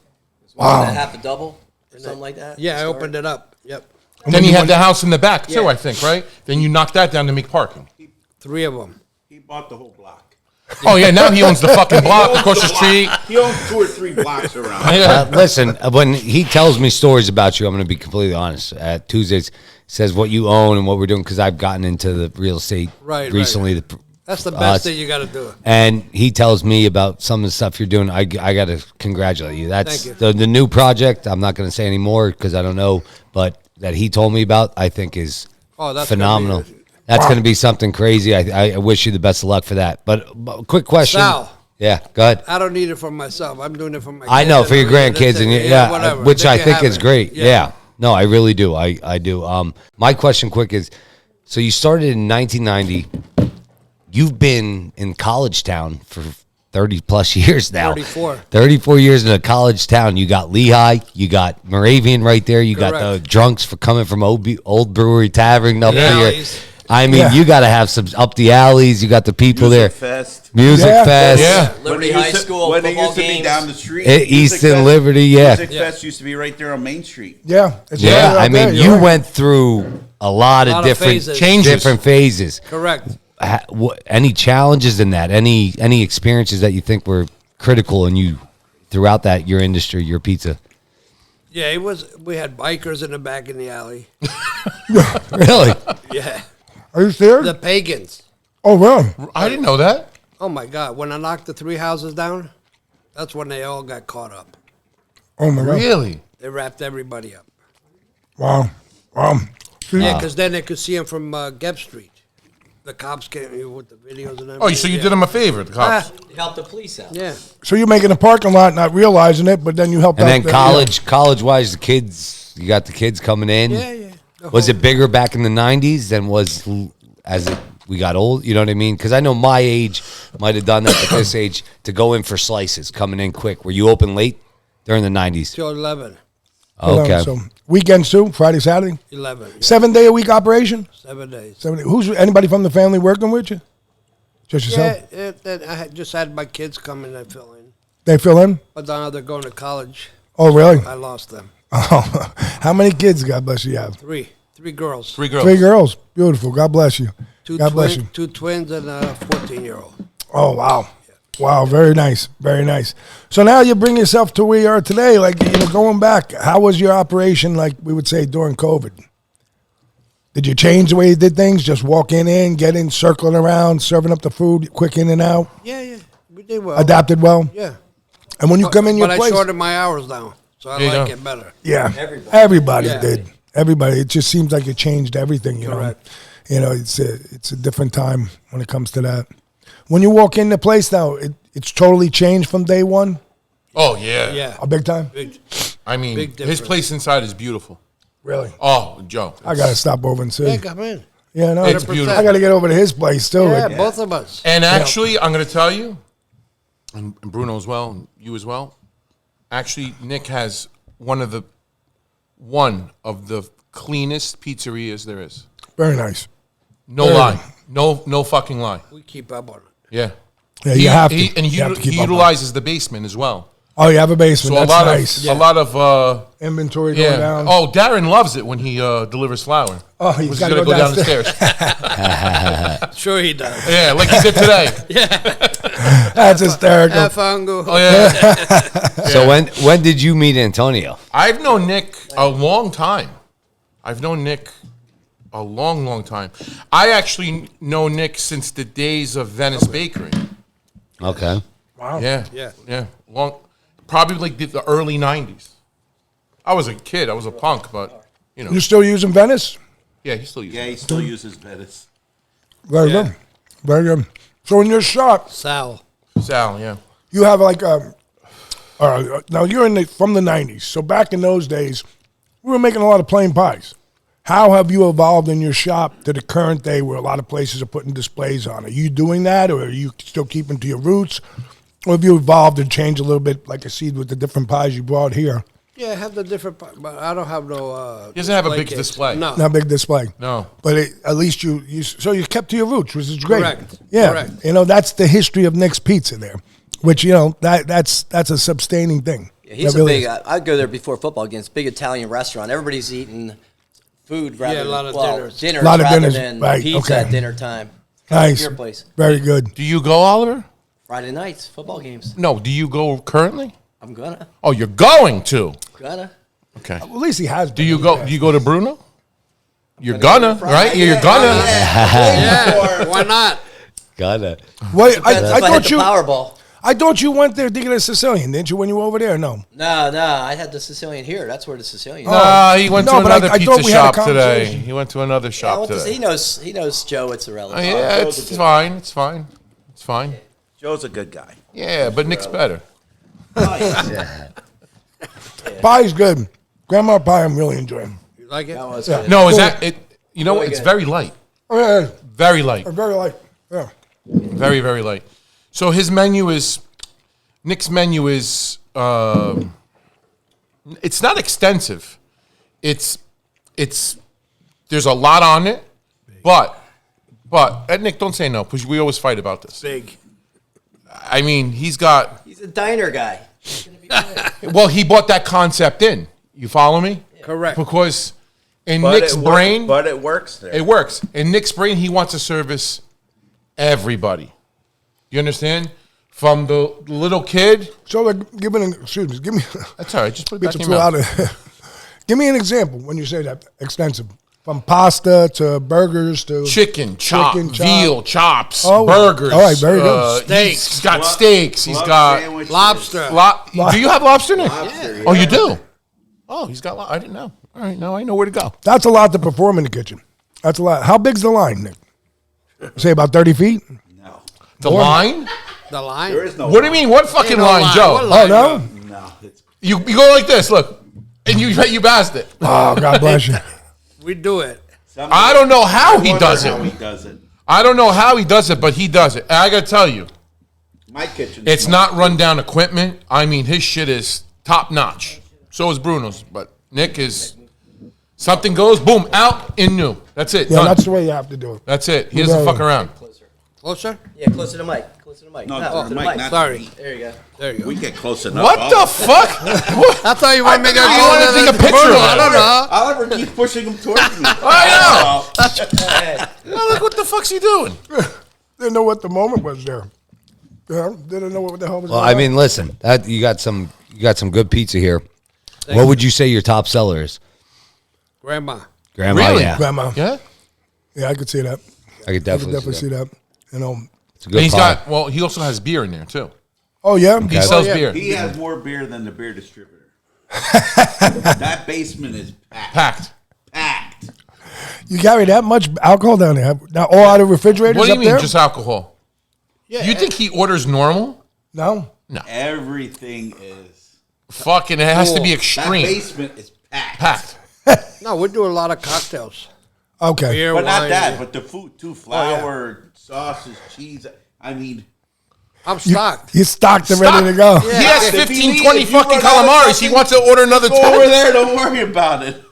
Wow. Half a double or something like that. Yeah, I opened it up. Yep, Then you had the house in the back too, Yeah. I think, right? Then you knocked that down to make parking. 3 of them. He bought the whole block. Oh yeah, now he owns the fucking block across the street. He owns 2 or 3 blocks around. Yeah. Listen, when he tells me stories about you, I'm going to be completely honest. At Tuesdays, says what you own and what we're doing because I've gotten into the real estate Right, recently. right. That's the best thing you got to do. And he tells me about some of the stuff you're doing. I got to congratulate you. That's Thank you. the new project. I'm not going to say any more because I don't know, but that he told me about, I think is That's phenomenal. gonna be- That's going to be something crazy. I wish you the best of luck for that. But quick question. Sal. Yeah, go ahead. I don't need it for myself. I'm doing it for my. I kids know and for your everything. grandkids That's and it. yeah, whatever. which They I can think have is it. great. Yeah. No, I really do. I do. My question quick is, so you started in 1990. You've been in college town for 30 plus years now. 34. 34 years in a college town. You got Lehigh, you got Moravian right there. You got the Correct. drunks for coming from Old Brewery Tavern up Yeah. here. Alleys. I mean, Yeah. you got to have some up the alleys. You got the people Music there. Fest. Music Yeah. Fest. Yeah. Liberty When it High used to- School when it football used to be games. down the street. Easton Music Fest- Liberty, yeah. Music Fest used to be right there on Main Street. Yeah. It's Yeah, right I out mean, there, you you're right. went through a lot of different phases. Changes. different phases. Correct. Any challenges in that? Any experiences that you think were critical in you throughout that your industry, your pizza? Yeah, it was. We had bikers in the back in the alley. Really? Yeah, Are you serious? the pagans. Oh, really? I didn't know that. Oh my God! When I knocked the 3 houses down, that's when they all got caught up. Oh, my God. Really? They wrapped everybody up. Wow. Wow. Yeah, because then they could see them from Gep Street. The cops came with the videos and everything. Oh, so you did him a favor, the cops. Help the police out. Yeah. So you're making a parking lot, not realizing it, but then you helped And out. then college-wise, the kids, you got the kids coming in. Yeah, yeah. The Was whole- it bigger back in the 90s than we got old? You know what I mean? Because I know my age might have done that at this age to go in for slices, coming in quick. Were you open late during the 90s? Till 11. Okay. So weekends too, Friday, Saturday. 11. Yeah. 7 day a week operation. 7 days. 7 days. Who's anybody from the family working with you? Just yourself. Yeah, I just had my kids come in and fill in. They fill in. But now they're going to college. Oh, really? I lost them. Oh, how many kids? God bless you. Have 3 girls. 3 girls. 3 girls. Beautiful. God bless you. God bless you. 2 twins and a 14-year-old. Oh, wow. Wow, very nice, very nice. So now you bring yourself to where you are today. Like, going back, how was your operation, like we would say, during COVID? Did you change the way you did things? Just walking in, getting, circling around, serving up the food, quick in and out? Yeah. We did well. Adapted well? Yeah. And when you come in your But place... I shortened my hours down, so I There you like go. it better. Yeah, Everybody. everybody Yeah. did. Everybody. It just seems like it changed everything, Correct. It's a different time when it comes to that. When you walk in the place now, it's totally changed from day one? Oh, yeah. Yeah. A big time? Big. I mean, Big his difference. place inside is beautiful. Really? Oh, Joe. I got to stop over and see. Yeah, come in. Yeah, no, It's beautiful. I got to get over to his place too. Yeah, Like, both of us. And actually, I'm going to tell you, and Bruno as well, and you as well. Actually, Nick has one of the cleanest pizzerias there is. very nice. No lie, no fucking lie. We keep up on it. Yeah, Yeah, you have to. And You have to keep he up on it. utilizes the basement as well. Oh, you have a basement. So That's nice. a lot of Inventory going yeah. down. Oh, Darren loves it when he delivers flour. Oh, he's He's gotta gonna go go down the downstairs. stairs. Sure he does. Yeah, like he did today. That's hysterical. Fango. Oh yeah. So when did you meet Antonio? I've known Nick a long time. I've known Nick a long, long time. I actually know Nick since the days of Venice Bakery. Okay. Wow. Yeah. Probably like the early 90s. I was a kid. I was a punk, but, You still using Venice? Yeah, he still uses Yeah, he still uses Venice. Very good. Very good. So in your shop, Sal. Sal, yeah. you have like now you're from the 90s. So back in those days, we were making a lot of plain pies. How have you evolved in your shop to the current day where a lot of places are putting displays on? Are you doing that, or are you still keeping to your roots? Or have you evolved and changed a little bit, like I see with the different pies you brought here? Yeah, I have the different, but I don't have no. He doesn't have a big case. display. No. Not big display. No. But at least you kept to your roots, which is great. Correct. Yeah. Correct. That's the history of Nick's Pizza there, which, that's a sustaining thing. Yeah, he's That really big. is. I'd go there before football games. Big Italian restaurant. Everybody's eating food rather Yeah, a lot of than dinners. dinners Lot of rather dinners, than right, pizza okay. at dinner time. Nice. Your place. Very good. Do you go, Oliver? Friday nights, football games. No. Do you go currently? I'm gonna. Oh, you're going to. Okay. At least he has. Do you go to Bruno? You're gonna, right? You're gonna. Yeah, why not? Gotta. Wait, I If I hit thought the you. Powerball. I thought you went there thinking of Sicilian, didn't you? When you were over there, no. No, I had the Sicilian here. That's where the Sicilian. Nah, he went No, to but I another thought pizza we had a shop today. conversation. He went to another shop today. He knows Joe. It's irrelevant. Oh, yeah, it's fine. It's fine. It's fine. Joe's a good guy. Yeah, but Nick's better. Pie's good. Grandma pie, I'm really enjoying. You like it? That was Yeah. good. No, is that it? You know what? Really It's good. very light. Oh, yeah, Very light. I very like. Yeah. Very, very light. So his menu is, Nick's menu is, it's not extensive. It's, there's a lot on it, but, Nick, don't say no, because we always fight about this. Big. I mean, he's got, He's a diner guy. well, he bought that concept in. You follow me? Correct. Because in But Nick's it brain, but it works there. it works. In Nick's brain, he wants to service everybody. You understand? From the little kid. So, like, give me. That's all right. Just put it back Pizza in your flew mouth. out of. Give me an example when you say that extensive. From pasta to burgers to Chicken, chop, Chicken, chop. veal, chops, Oh, burgers. all right, very good. He's got steaks. He's got Sandwiches. Lobster. Do you have lobster, Nick? Lobster, Oh, you yeah. do? Oh, he's got I didn't know. All right, now I know where to go. That's a lot to perform in the kitchen. That's a lot. How big's the line, Nick? Say about 30 feet? No. The line? The line. There is no What do you mean? What fucking Ain't no line, line. Joe? What Oh, line? no? No. It's, You go like this, look. And you passed it. Oh, God bless you. We do it. I don't know how he wonder does how he it. does it. I don't know how he does it, but he does it. And I got to tell you, My kitchen. it's not run down equipment. I mean, his shit is top notch. So is Bruno's, but Nick is something goes, boom, out in new. That's it. Yeah, done. that's the way you have to do it. That's it. He doesn't Yeah. fuck around. Closer? Yeah, close to the mic. Close to the mic. No, close to to the the mic, mic. not Sorry. to me. There you go. There you go. We get close enough. What the fuck? What? I thought you wanted me to I go wanted to take a picture Bruno, of it. I don't know. Oliver keeps pushing him towards me. I Hey, Well, look, what the fuck's he doing? Didn't know what the moment was there. Yeah, didn't know what the hell was Well, going I on. mean, listen, that you got some good pizza here. What would you say your top seller is? Grandma. Grandma, Really? yeah. Grandma. Yeah? Yeah, I could see that. I could I could definitely, see that. You know. It's a And good he's pie. got, well, he also has beer in there, too. Oh, yeah? He sells yeah. beer. He has more beer than the beer distributor. That basement is packed. Packed. Packed. You carry that much alcohol down there? Now, all out of refrigerators What do you up mean, there? just alcohol? Yeah. You think he orders normal? No? Everything is. Fucking, it has to be That extreme. basement is packed. Packed. No, we do a lot of cocktails. Okay. Beer, But not wine. that, but the food too. Flour, sausage, cheese. I mean, I'm stocked. You're stocked and ready to go. He has If you 15, need- 20 if you fucking run out of calamaris. He something, wants to order another go 10. over there. Don't worry about it.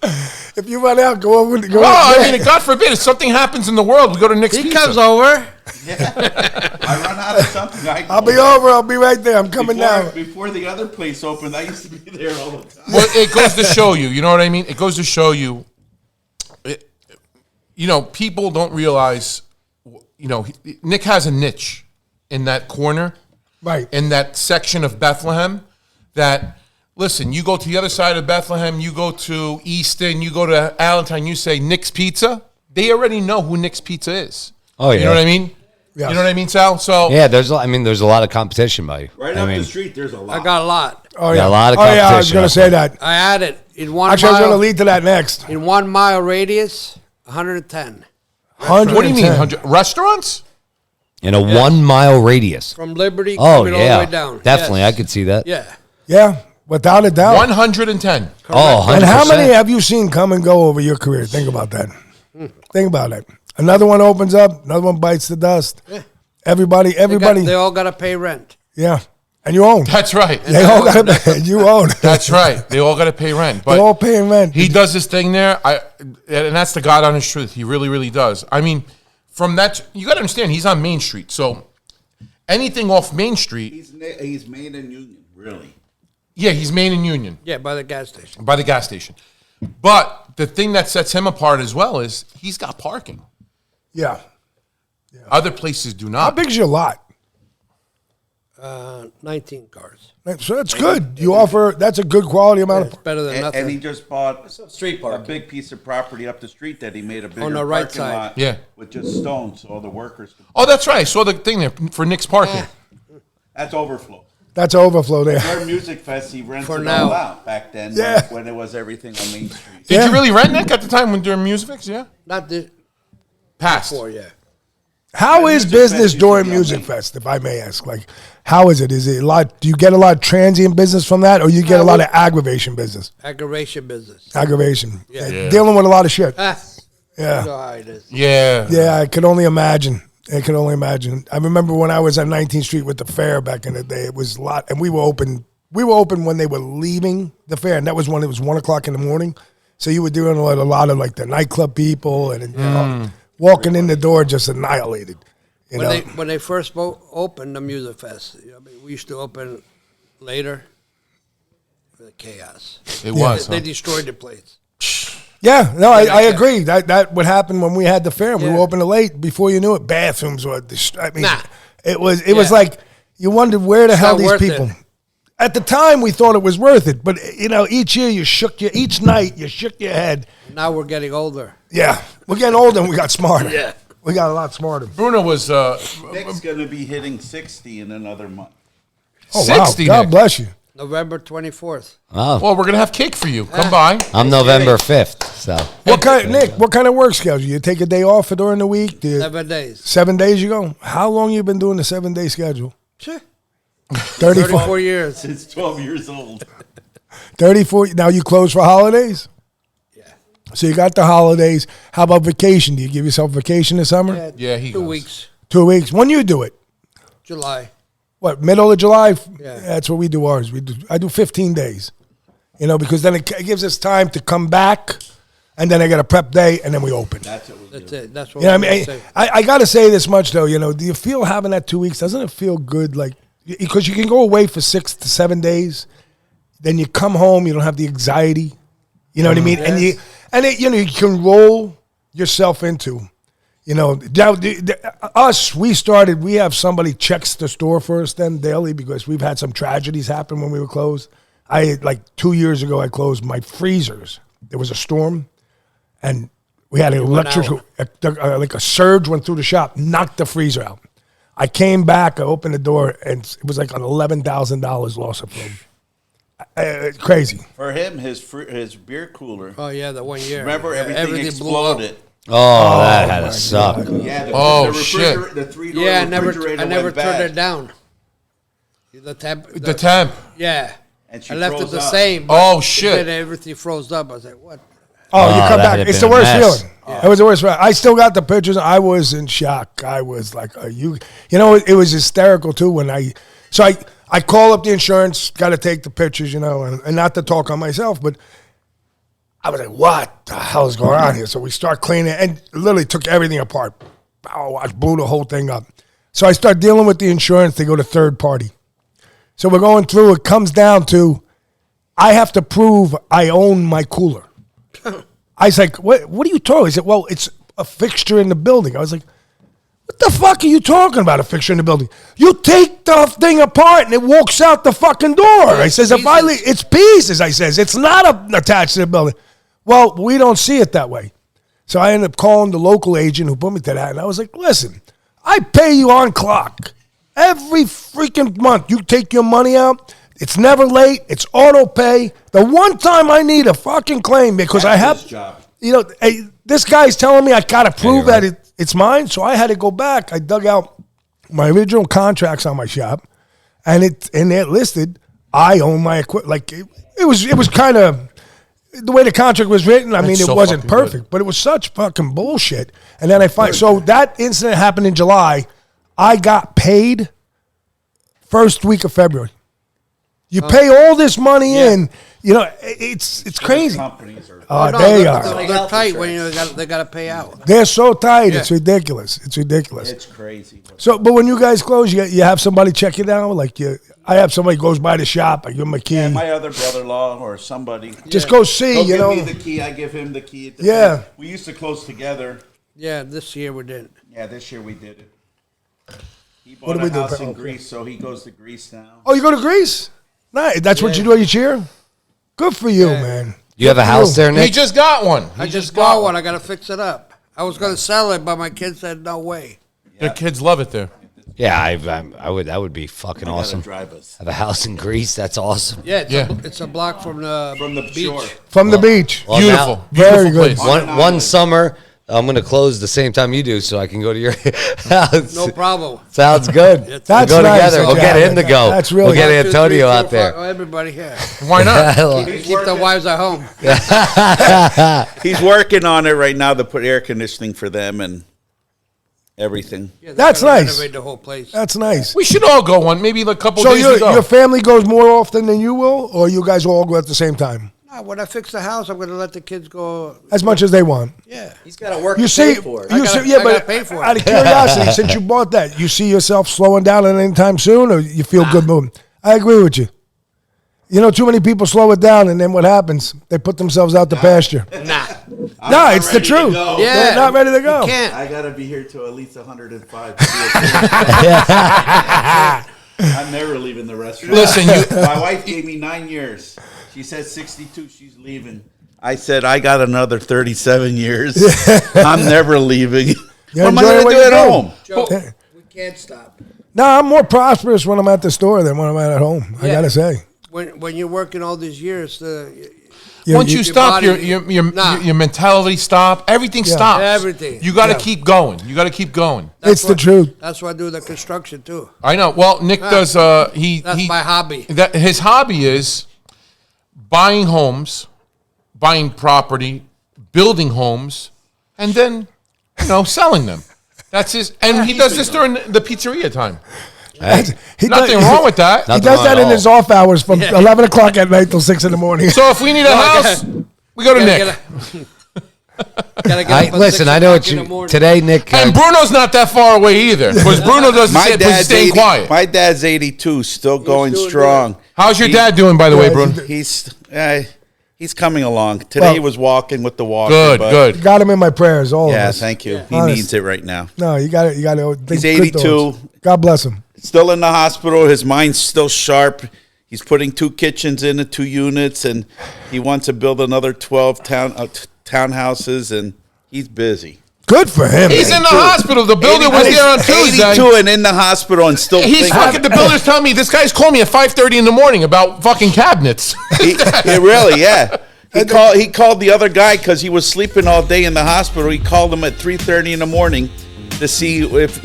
If you run out, go over. Go Well, over I mean, God forbid, if something happens in the world, we go to Nick's He Pizza. comes over. I run out of something. I'll be over. I'll be right there. I'm coming down. Before the other place opened, I used to be there all the time. Well, it goes to show you. You know what I mean? It goes to show you. People don't realize. Nick has a niche in that corner, Right. in that section of Bethlehem. That listen, you go to the other side of Bethlehem, you go to Easton, you go to Allentown, you say Nick's Pizza. they already know who Nick's Pizza is. Oh, yeah. You know what I mean? Yes. You know what I mean, Sal? So Yeah, there's a lot of competition, buddy. Right I up mean, the street, there's a lot. I got a lot. Oh Yeah, yeah, a lot of Oh yeah, I was competition going to up say there. that. I had it in 1 Actually, I was going to mile. lead to that next. In 1 mile radius, 110 what do you mean? 110. 100 restaurants? in a 1 mile radius. from Liberty Oh, coming all the yeah. way down. Definitely, Yes. I could see that. Yeah. Yeah, without a doubt. 110. Oh, 100%. And how many have you seen come and go over your career? Think about that. Think about it. Another one opens up, another one bites the dust. Yeah. Everybody, They all got to pay rent. yeah. And you own. That's right. They all got to pay. You own. That's right. They all got to pay rent. They're all But paying rent. he does this thing there, and that's the God honest truth. He really, really does. I mean, from that, you got to understand, he's on Main Street. So anything off Main Street, He's made in Union, really. yeah, he's Main and Union. Yeah, by the gas station. By the gas station. But the thing that sets him apart as well is he's got parking. Yeah. Other places do How not. big's your lot? 19 cars. So that's good. You offer, that's a good quality amount It's of. better than nothing. And he just bought Street a parking. big piece of property up the street that he made a bigger On the right parking side. lot Yeah. with just stones, so all the workers could. Oh, that's right. I saw the thing there for Nick's parking. That's overflow. That's overflow there. Their music fest, he rented For it now. all out back then Yeah. when it was everything on Main Street. Did Yeah. you really rent Nick at the time when during Music Fix? Yeah. Not this Past. before, yeah. How is Music business Fest during used to be Music amazing. Fest, if I may ask? Like, how is it? Is it a lot? Do you get a lot of transient business from that, or you get a lot of aggravation business? Aggravation business. Aggravation. Yeah. Dealing with a lot of shit. Ah, you know Yeah. how it is. Yeah. Yeah, I can only imagine. I can only imagine. I remember when I was on 19th Street with the fair back in the day, it was a lot, and we were open. We were open when they were leaving the fair, and that was when it was 1 o'clock in the morning. So you were doing a lot of like the nightclub people, and you know, walking in the door just annihilated. You know? When they first opened the Music Fest, I mean, we used to open later. The chaos. It was. They huh? destroyed the place. Yeah, no, I agree. That would happen when we had the fair. We Yeah. were open late. Before you knew it, bathrooms were. I mean, Nah. it was Yeah. like you wondered where the hell not these worth people. it. At the time, we thought it was worth it, but you know, each night you shook your head. Now we're getting older. Yeah, we're getting older and we got smarter. Yeah. We got a lot smarter. Bruno was Nick's going to be hitting 60 in another month. Oh 60. wow! God Nick. bless you. November 24th. Oh, Well, we're gonna have cake for you. Come by. I'm November 5th, so. What kind, Nick? What kind of work schedule? You take a day off for during the week? Do you- 7 days. 7 days you go. How long you been doing the 7 day schedule? Sure. 34 years. Since 12 years old. 34. Now you close for holidays? Yeah. So you got the holidays. How about vacation? Do you give yourself vacation this summer? Yeah, he 2 goes. weeks. 2 weeks. When you do it? July. What, middle of July? Yeah. That's what we do ours. I do 15 days. You know, because then it gives us time to come back, and then I got a prep day, and then we open. That's what we That's do. it. That's what You know I'm what I mean? gonna say. I got to say this much, though. You know, do you feel having that 2 weeks, doesn't it feel good? Like, because you can go away for 6 to 7 days, then you come home, you don't have the anxiety. You know what I mean? And Yes. you know, you can roll yourself into, you know, now, we have somebody checks the store for us then daily because we've had some tragedies happen when we were closed. Like 2 years ago, I closed my freezers. There was a storm, and we had an electrical, like a surge went through the shop, knocked the freezer out. I came back, I opened the door, and it was like an $11,000 loss of food. Crazy. For him, his beer cooler. Oh, yeah, the 1 year. Remember, Yeah, everything blew up. exploded. Oh, that had to suck. Yeah, Oh, the shit. The three-door Yeah, I refrigerator never went turned bad. it down. The temp. The temp. Yeah. And she I left it froze the up. same. Oh, but shit. Then everything froze up. I was like, what? Oh, you Oh, come that back. had It's been the a worst mess. feeling. It was the worst feeling. I still got the pictures. I was in shock. I was like, are you know, it was hysterical too when I call up the insurance, got to take the pictures, you know, and not to talk on myself, but I was like, what the hell is going on here? So we start cleaning and literally took everything apart. Oh, I blew the whole thing up. So I start dealing with the insurance. They go to third party. So we're going through. It comes down to I have to prove I own my cooler. I was like, what are you talking? He said, well, it's a fixture in the building. I was like, what the fuck are you talking about, a fixture in the building? You take the thing apart and it walks out the fucking door. I says, if I leave, it's pieces, I says. It's not attached to the building. Well, we don't see it that way. So I ended up calling the local agent who put me to that, and I was like, listen, I pay you on clock. Every freaking month, you take your money out. It's never late. It's auto pay. The one time I need a fucking claim because I have, this guy's telling me I got to prove that it's mine. So I had to go back. I dug out my original contracts on my shop, and it listed I own my equipment. Like it was kind of the way the contract was written. I mean, it wasn't perfect, but it was such fucking bullshit. And then so that incident happened in July. I got paid first week of February. You pay all this money in, it's crazy. Companies are. They are. They're tight when they got to pay out. They're so tight. Yeah. It's ridiculous. It's crazy. So, but when you guys close, you have somebody check it out. Like I have somebody goes by the shop. I give him a key. Yeah, my other brother-in-law or somebody. Just go see. He'll give me the key. I give him the key. We used to close together. Yeah, this year we didn't. Yeah, this year we did it. He bought a house in Greece, so he goes to Greece now. Oh, you go to Greece? Nice. That's what you do each year? Good for you, man. You have a house there, Nick? He just got one. I just got one. I got to fix it up. I was going to sell it, but my kids said no way. The kids love it there. Yeah, I would. That would be fucking awesome. Drive us. Have a house in Greece. That's awesome. Yeah, it's a block from the beach. Shore. From the beach. Well, Beautiful. now, Very Beautiful good. place. One summer, I'm going to close the same time you do, so I can go to your house. No problem. Sounds good. That's We'll go nice, together. We'll get him to go. That's really We'll get 1, 2, 3, Antonio 4, out there. 5, everybody here. Why not? Keep the wives at home. He's working on it right now to put air conditioning for them and everything. Yeah, That's they're gonna nice. renovate the whole place. That's nice. We should all go one, maybe like a couple So days ago. your family goes more often than you will, or you guys all go at the same time? No, when I fix the house, I'm going to let the kids go. As much as they want. Yeah. He's got to work You to see, pay for it. you I see, gotta- yeah, I but gotta pay for it. out of curiosity, since you bought that, you see yourself slowing down at any time soon, or you feel good moving? I agree with you. Too many people slow it down, and then what happens? They put themselves out to pasture. Nah. No, it's the truth. Yeah. They're not ready to go. You can't. I gotta be here till at least 105. I'm never leaving the restaurant. Listen, my wife gave me 9 years. She said 62. She's leaving. I said I got another 37 years. I'm never leaving. What am I enjoy gonna what do you at do. home? Joe, we can't stop. No, I'm more prosperous when I'm at the store than when I'm at home. I Yeah. gotta say. When you're working all these years, Once you stop, body- your mentality stop. Everything stops. Everything. You got to keep going. You got to keep going. It's the truth. That's why I do the construction too. I know. Well, Nick does. That's my hobby. His hobby is buying homes, buying property, building homes, and then selling them. That's his. And he does this during the pizzeria time. Nothing wrong with that. He does that in his off hours from 11 o'clock at night till 6 in the morning. So if we need a house, we go to Nick. Listen, I know what you today, Nick. And Bruno's not that far away either, because Bruno doesn't say he's staying quiet. My dad's 82, still going strong. How's your dad doing, by the way, Bruno? He's coming along. Today he was walking with the walker. Good. Got him in my prayers. All of us. Thank you. He Honest. needs it right now. No, you got it. You got to. He's 82. God bless him. Still in the hospital. His mind's still sharp. He's putting 2 kitchens in 2 units, and he wants to build another 12 townhouses, and he's busy. Good for him. He's in the hospital. The builder was there on Tuesday. 82 and in the hospital and still He's fucking, the builder's telling me, this guy's calling me at 5:30 in the morning about fucking cabinets. He really, yeah. He called the other guy because he was sleeping all day in the hospital. He called him at 3:30 in the morning to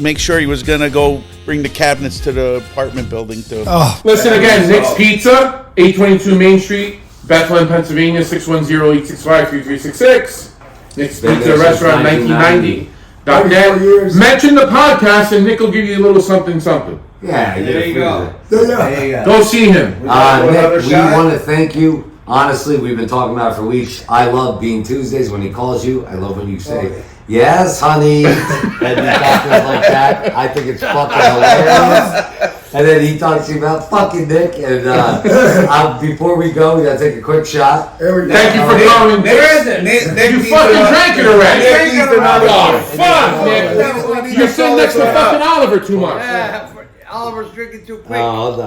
make sure he was going to go bring the cabinets to the apartment building to him. Oh. Listen again, Nick's Pizza, 822 Main Street, Bethlehem, Pennsylvania, 610-865-3366. Nick's Pizza Restaurant, 1990.net. Mention the podcast and Nick will give you a little something. Yeah, there you go. Go see him. Nick, we want to thank you. Honestly, we've been talking about it for weeks. I love Bean Tuesdays when he calls you. I love when you say, yes, honey. And he talks like that. I think it's fucking hilarious. And then he talks to you about fucking Nick. And before we go, we got to take a quick shot. Thank you for coming. Where is it? You fucking drank it already. Oh, fuck, Nick. You're sitting next to fucking Oliver too much. Oliver's drinking too quick. Oh, No,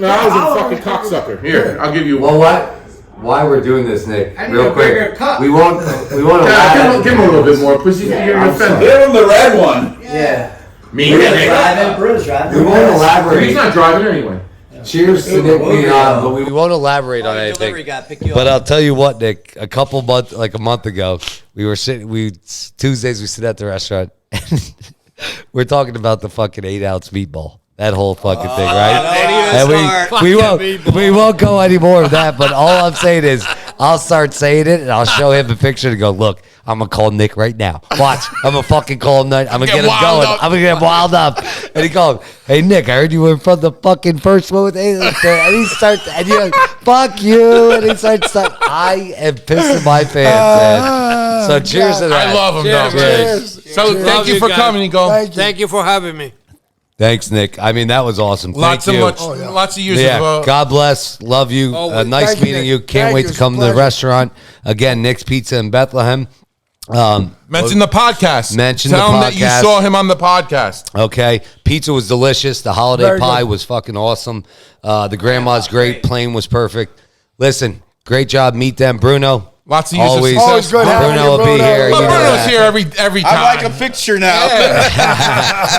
I was a fucking cocksucker. Here, I'll give you one. Well, what? why we're doing this, Nick. I need Real a bigger quick. cup. We won't Give him a little bit more, because you're offended. Give him the red one. Yeah. Me? Bruno's driving. We won't elaborate. He's not driving anyway. Cheers to Nick being on, but We won't elaborate on anything. But I'll tell you what, Nick. A month ago, we were sitting. Tuesdays we sit at the restaurant, and we're talking about the fucking 8-ounce meatball. That whole fucking thing, right? And we won't go any more of that. But all I'm saying is, I'll start saying it, and I'll show him a picture and go, look, I'm gonna call Nick right now. Watch, I'm gonna fucking call him. I'm gonna get him going. I'm gonna get him wild up. And he goes, hey Nick, I heard you were from the fucking first one with Elias. And he starts, and you're like, fuck you. And he starts, I am pissing my pants, man. So cheers to that. I love him, though. Cheers. So thank you for coming, Nico. Thank you for having me. Thanks, Nick. I mean, that was awesome. Lots of years of God bless. Love you. Nice Thank you, meeting Nick. you. Can't Thank wait you. to It's come a to the pleasure. restaurant. Again, Nick's Pizza in Bethlehem. Mention the podcast. Mention Tell the him that you podcast. saw him on the podcast. Okay. Pizza was delicious. The holiday Very pie good. was fucking awesome. The grandma's great. Plain was perfect. Listen, great job. Meet them. Bruno. Lots of years Always, of Always good having Bruno you, will be Bruno. here. But You know Bruno's that. here every time. I like a picture now.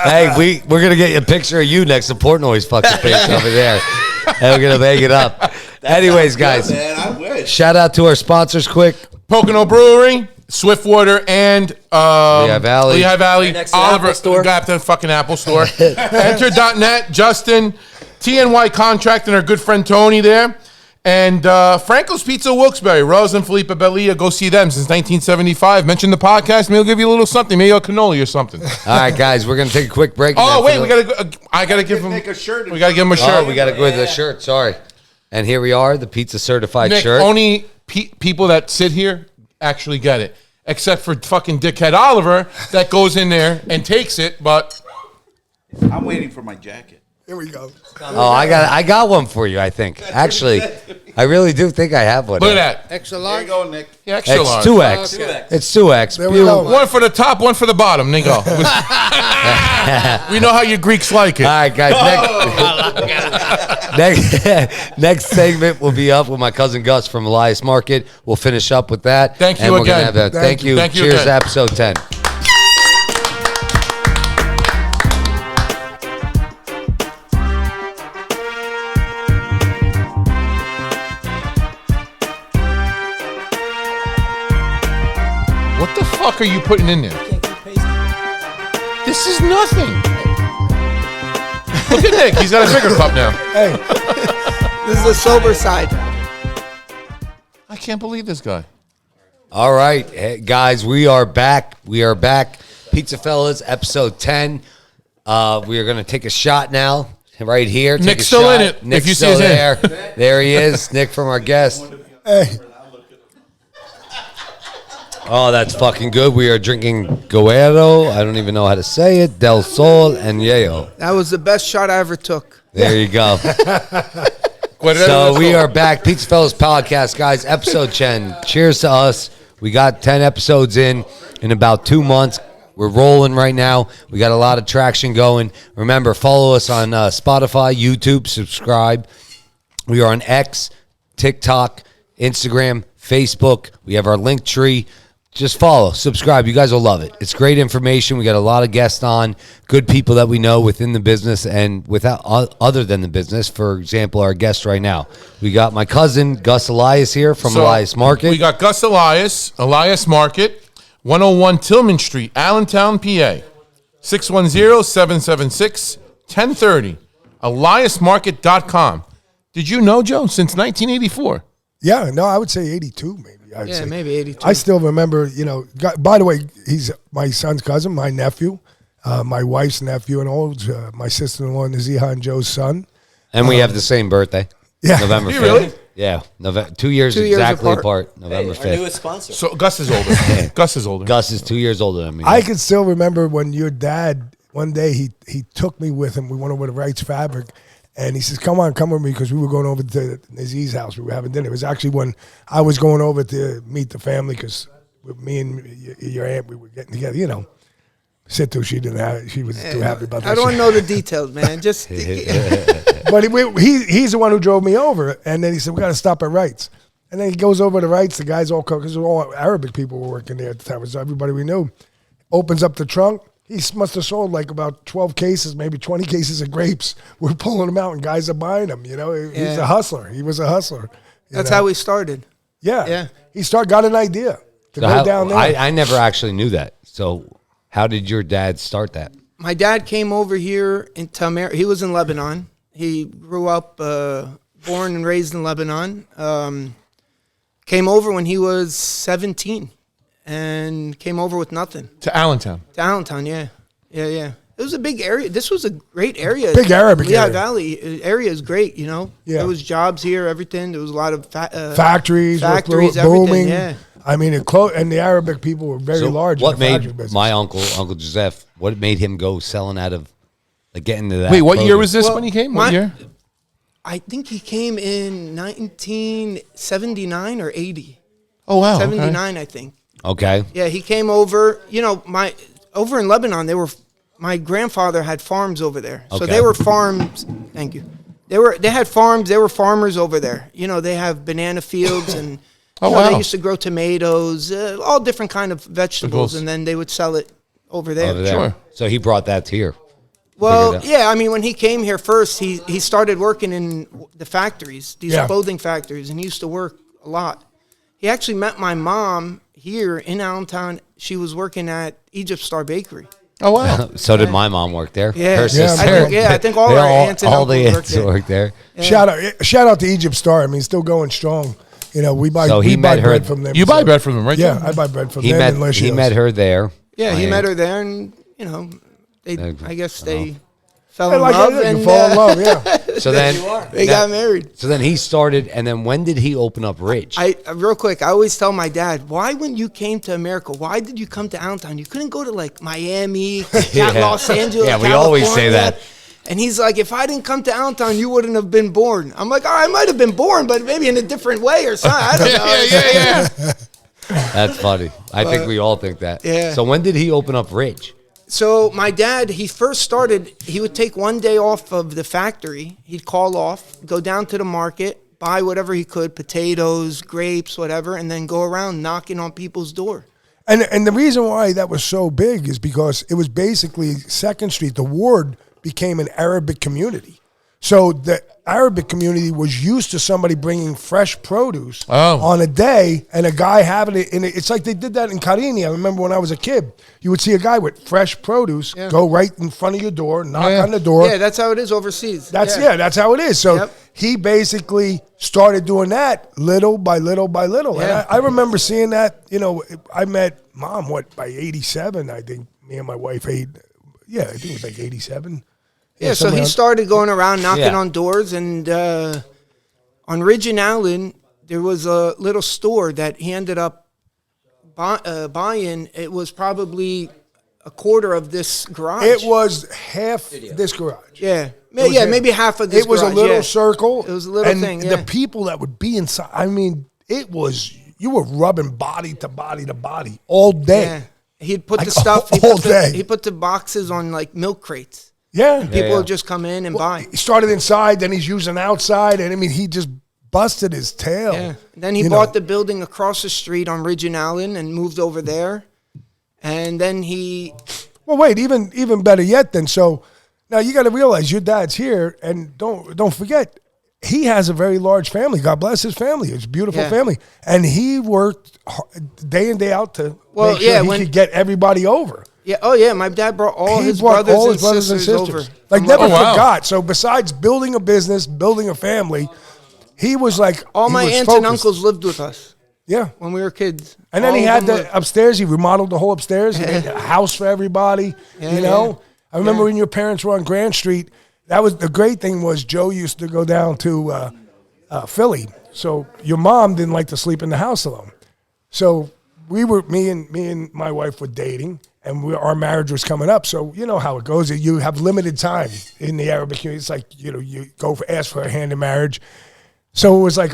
Hey, we're gonna get you a picture of you next to Portnoy's fucking face over there, and we're gonna make it up. Anyways, guys, Man, I wish. shout out to our sponsors, quick. Pocono Brewery, Swiftwater, and Lehigh Valley. Lehigh Valley. Right next to Oliver, Apple Store. got the fucking Apple Store. Enter.net, Justin, TNY Contract, and our good friend Tony there. And Franco's Pizza, Wilkes-Barre, Rose and Felipe Belia. Go see them since 1975. Mention the podcast. Maybe we'll give you a little something. Maybe a cannoli or something. All right, guys, we're gonna take a quick break. Oh, wait, we gotta. I gotta give him Nick a shirt. We gotta give him a shirt. Oh, we gotta go with the shirt. Sorry. And here we are, the pizza certified Nick, shirt. only people that sit here actually get it, except for fucking dickhead Oliver that goes in there and takes it. But I'm waiting for my jacket. Here we go. Oh, I got one for you. I think actually, I really do think I have one. look at that. Extra There large. you go, Nick. Yeah, extra It's large. 2X. Okay. It's 2X. There we go. One for the top, one for the bottom. Nico. We know how you Greeks like it. All right, guys. Next segment will be up with my cousin Gus from Elias Market. We'll finish up with that. Thank you and we're gonna again. have that. Thank you. Thank you Cheers again. to episode 10. What the fuck are you putting in there? This is nothing. Look at Nick. He's got a bigger cup now. Hey, This is the sober side. I can't believe this guy. All right, hey, guys, we are back. We are back. PizzaFellas, episode 10. We are going to take a shot now, right here. Take Nick's a still shot. in it, Nick's if you see still his hand. there. There he is, Nick from our guest. hey. Oh, that's fucking good. We are drinking Guero. I don't even know how to say it. Del Sol and Yeo. That was the best shot I ever took. There you go. So we are back. PizzaFellas podcast, guys. Episode 10. Cheers to us. We got 10 episodes in about 2 months. We're rolling right now. We got a lot of traction going. Remember, follow us on Spotify, YouTube, subscribe. We are on X, TikTok, Instagram, Facebook. We have our link tree. Just follow, subscribe. You guys will love it. It's great information. We got a lot of guests on, good people that we know within the business and without other than the business. For example, our guest right now, we got my cousin Gus Elias here from Elias Market. We got Gus Elias, Elias Market, 101 Tillman Street, Allentown, PA, 610-776-1030, eliasmarket.com. Did you know, Joe, since 1984? Yeah, no, I would say 82 maybe. I'd Yeah, say. maybe 82. I still remember, by the way, he's my son's cousin, my nephew, my wife's nephew, and all my sister-in-law, Naziha and Joe's son. And we have the same birthday. Yeah. November 5th. You really? Yeah. 2 years 2 years exactly apart. apart. November Our 5th. newest sponsor. So Gus is older. Gus is older. Gus is 2 years older than me. I can still remember when your dad, one day, he took me with him. We went over to Wright's Fabric, and he says, come with me, because we were going over to Naziz's house. We were having dinner. It was actually when I was going over to meet the family, because with me and your aunt, we were getting together, Situ, she was too happy about that. I don't know the details, man. Just But he's the one who drove me over, and then he said, we got to stop at Wright's. And then he goes over to rights. The guys all because all Arabic people were working there at the time. It was everybody we knew. Opens up the trunk. He must have sold like about 12 cases, maybe 20 cases of grapes. We're pulling them out, and guys are buying them. You know, he's a hustler. He was a hustler. That's how we started. Yeah. Yeah. He got an idea to go down there. I never actually knew that. So how did your dad start that? My dad came over here into America. He was in Lebanon. He grew up, born and raised in Lebanon. Came over when he was 17 and came over with nothing. To Allentown. To Allentown, yeah. It was a big area. This was a great area. Big Arabic Lehigh area. Valley area is great, you know. Yeah. There was jobs here, everything. There was a lot of factories booming. everything. Yeah. I mean, and the Arabic people were very large. What in the factory made business. my Uncle Joseph, what made him go selling out of, like getting to that? Wait, what year produce? was this when he came? What year? I think he came in 1979 or 80. Oh, wow. 79, I think. Okay. Yeah, he came over. You know, over in Lebanon, my grandfather had farms over there. So Okay. they were farms. Thank you. They had farms. They were farmers over there. You know, they have banana fields and they used to grow tomatoes, all different kind of vegetables, and then they would sell it over there. Sure. So he brought that to here. Well, yeah, I mean, when he came here first, he started working in the factories, these clothing factories, and he used to work a lot. He actually met my mom here in Allentown. She was working at Egypt Star Bakery. Oh, wow. So did my mom work there? Yeah. Her sister. I think all our aunts and all the uncles aunts worked there. Yeah. Shout out to Egypt Star. I mean, still going strong. You know, we buy met her- bread from them. You buy bread from them, right? Yeah, I buy bread from He them. met and he met her there. Yeah, he met her there, and, you know, I guess they fell in Like love. you And fall in love, yeah. So then they got married. So then he started, and then when did he open up Ridge? Real quick, I always tell my dad, why when you came to America, why did you come to Allentown? You couldn't go to like Miami, Los Angeles, Yeah, we always say California. that. And he's like, if I didn't come to Allentown, you wouldn't have been born. I'm like, I might have been born, but maybe in a different way or something. I don't know. Yeah. That's funny. I think we all think that. Yeah. So when did he open up Ridge? So my dad, he first started, he would take one day off of the factory. He'd call off, go down to the market, buy whatever he could, potatoes, grapes, whatever, and then go around knocking on people's door. And the reason why that was so big is because it was basically 2nd Street. The ward became an Arabic community. So the Arabic community was used to somebody bringing fresh produce on a day and a guy having it. It's like they did that in Carini. I remember when I was a kid, you would see a guy with fresh produce go right in front of your door, knock on the door. Yeah, that's how it is overseas. That's how it is. So he basically started doing that little by little by little. Yeah. And I remember seeing that, you know, I met Mom, by 87, I think, me and my wife, I think it was like 87. Yeah, so he started going around knocking on doors, and on Ridge and Allen, there was a little store that he ended up buying. It was probably a quarter of this garage. It was half this garage. Yeah. Maybe half of this It was garage, a little circle. It was a little and thing, the people that would be inside, I mean, you were rubbing body to body to body all day. Yeah. He'd put Like, the stuff, all day. he put the boxes on like milk crates. Yeah. And people would just come in and buy. He started inside, then he's using outside, and I mean, he just busted his tail. Yeah. Then he bought the building across the street on Ridge and Allen and moved over there. And then Well, wait, even better yet then. So now you got to realize your dad's here, and don't forget, he has a very large family. God bless his family. It's a beautiful family. And he worked day in, day out to make sure he could get everybody over. Yeah. Oh, yeah. My dad brought all his brothers and sisters over. Like, never forgot. So besides building a business, building a family, he was like, all my aunts and uncles lived with us. Yeah. When we were kids. And then he had the upstairs. He remodeled the whole upstairs. He made a house for everybody. You know? I remember when your parents were on Grand Street, that was the great thing was Joe used to go down to Philly. So your mom didn't like to sleep in the house alone. So me and my wife were dating, and our marriage was coming up. So you know how it goes. You have limited time in the Arabic community. It's like, you know, you ask for a hand in marriage. So it was like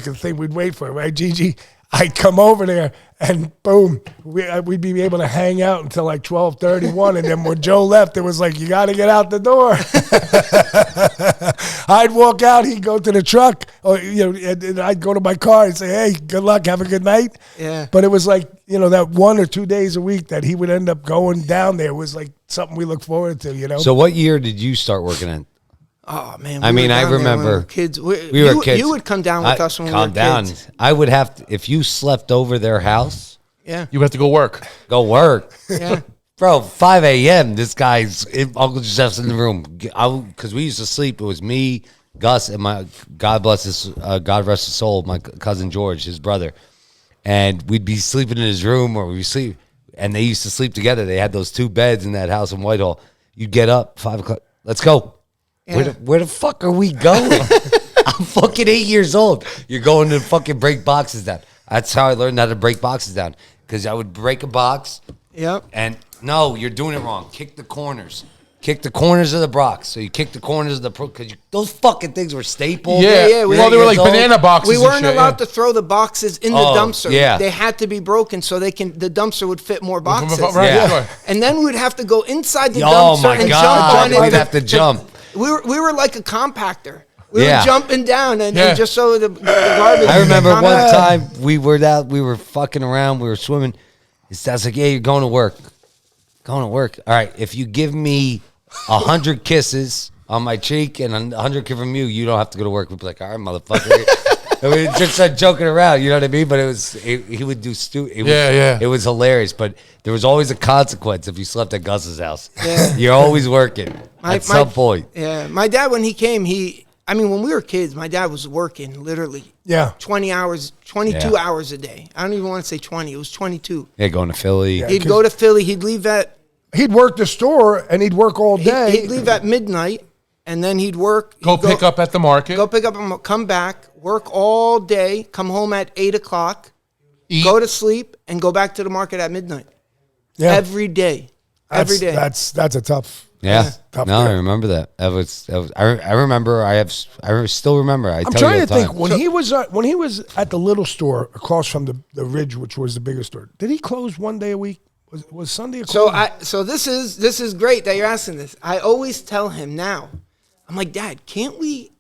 a thing we'd wait for, right, Gigi? I'd come over there and boom, we'd be able to hang out until like 12:31, and then when Joe left, it was like, you got to get out the door. I'd walk out, he'd go to the truck, or and I'd go to my car and say, hey, good luck, have a good night. Yeah. But it was like, that 1 or 2 days a week that he would end up going down there was like something we look forward to, So what year did you start working in? Oh man! I mean, I remember kids. We were kids. You would come down with us when we were kids. I would have to, if you slept over their house. Yeah. You have to go work. Go work. Yeah. Bro, 5 a.m. This guy's Uncle Joseph's in the room because we used to sleep. It was me, Gus, and my God rest his soul, my cousin George, his brother, and we'd be sleeping in his room or we'd sleep, and they used to sleep together. They had those 2 beds in that house in Whitehall. You'd get up 5 o'clock. Let's go. Yeah. Where the fuck are we going? I'm fucking 8 years old. You're going to fucking break boxes down. That's how I learned how to break boxes down. Because I would break a box. Yep. And no, you're doing it wrong. Kick the corners. Kick the corners of the box. So you kick the corners of the because those fucking things were stapled. Yeah. Well, they were like banana boxes. We weren't allowed to throw the boxes in the dumpster. Yeah. They had to be broken so the dumpster would fit more boxes. Right, yeah. And then we would have to go inside the Oh dumpster my and God. jump on it. We'd have to jump. We were like a compactor. We Yeah. were jumping down and just so the garbage. I remember one time we were fucking around, we were swimming. His dad's like, yeah, you're going to work. Going to work. All right, if you give me 100 kisses on my cheek and 100 kisses from you, you don't have to go to work. We'd be like, all right, motherfucker. And we just started joking around, you know what I mean? But he would do It was hilarious, but there was always a consequence if you slept at Gus's house. Yeah. You're always working at some point. Yeah, my dad, when he came, when we were kids, my dad was working literally 20 hours, 22 hours a day. I don't even want to say 20. It was 22. Yeah, going to Philly. He'd go to Philly. He'd leave at... He'd work the store, and he'd work all day. He'd leave at midnight, and then he'd work. Go pick up at the market. Go pick up, come back, work all day, come home at 8 o'clock, eat, go to sleep, and go back to the market at midnight. Yeah. Every day. Every day. That's a tough... Yeah, tough no, day. I remember that. I remember. I still remember. I'm trying to think when he was at the little store across from the Ridge, which was the bigger store. Did he close one day a week? Was Sunday a close? So this is great that you're asking this. I always tell him now. I'm like, Dad, can't we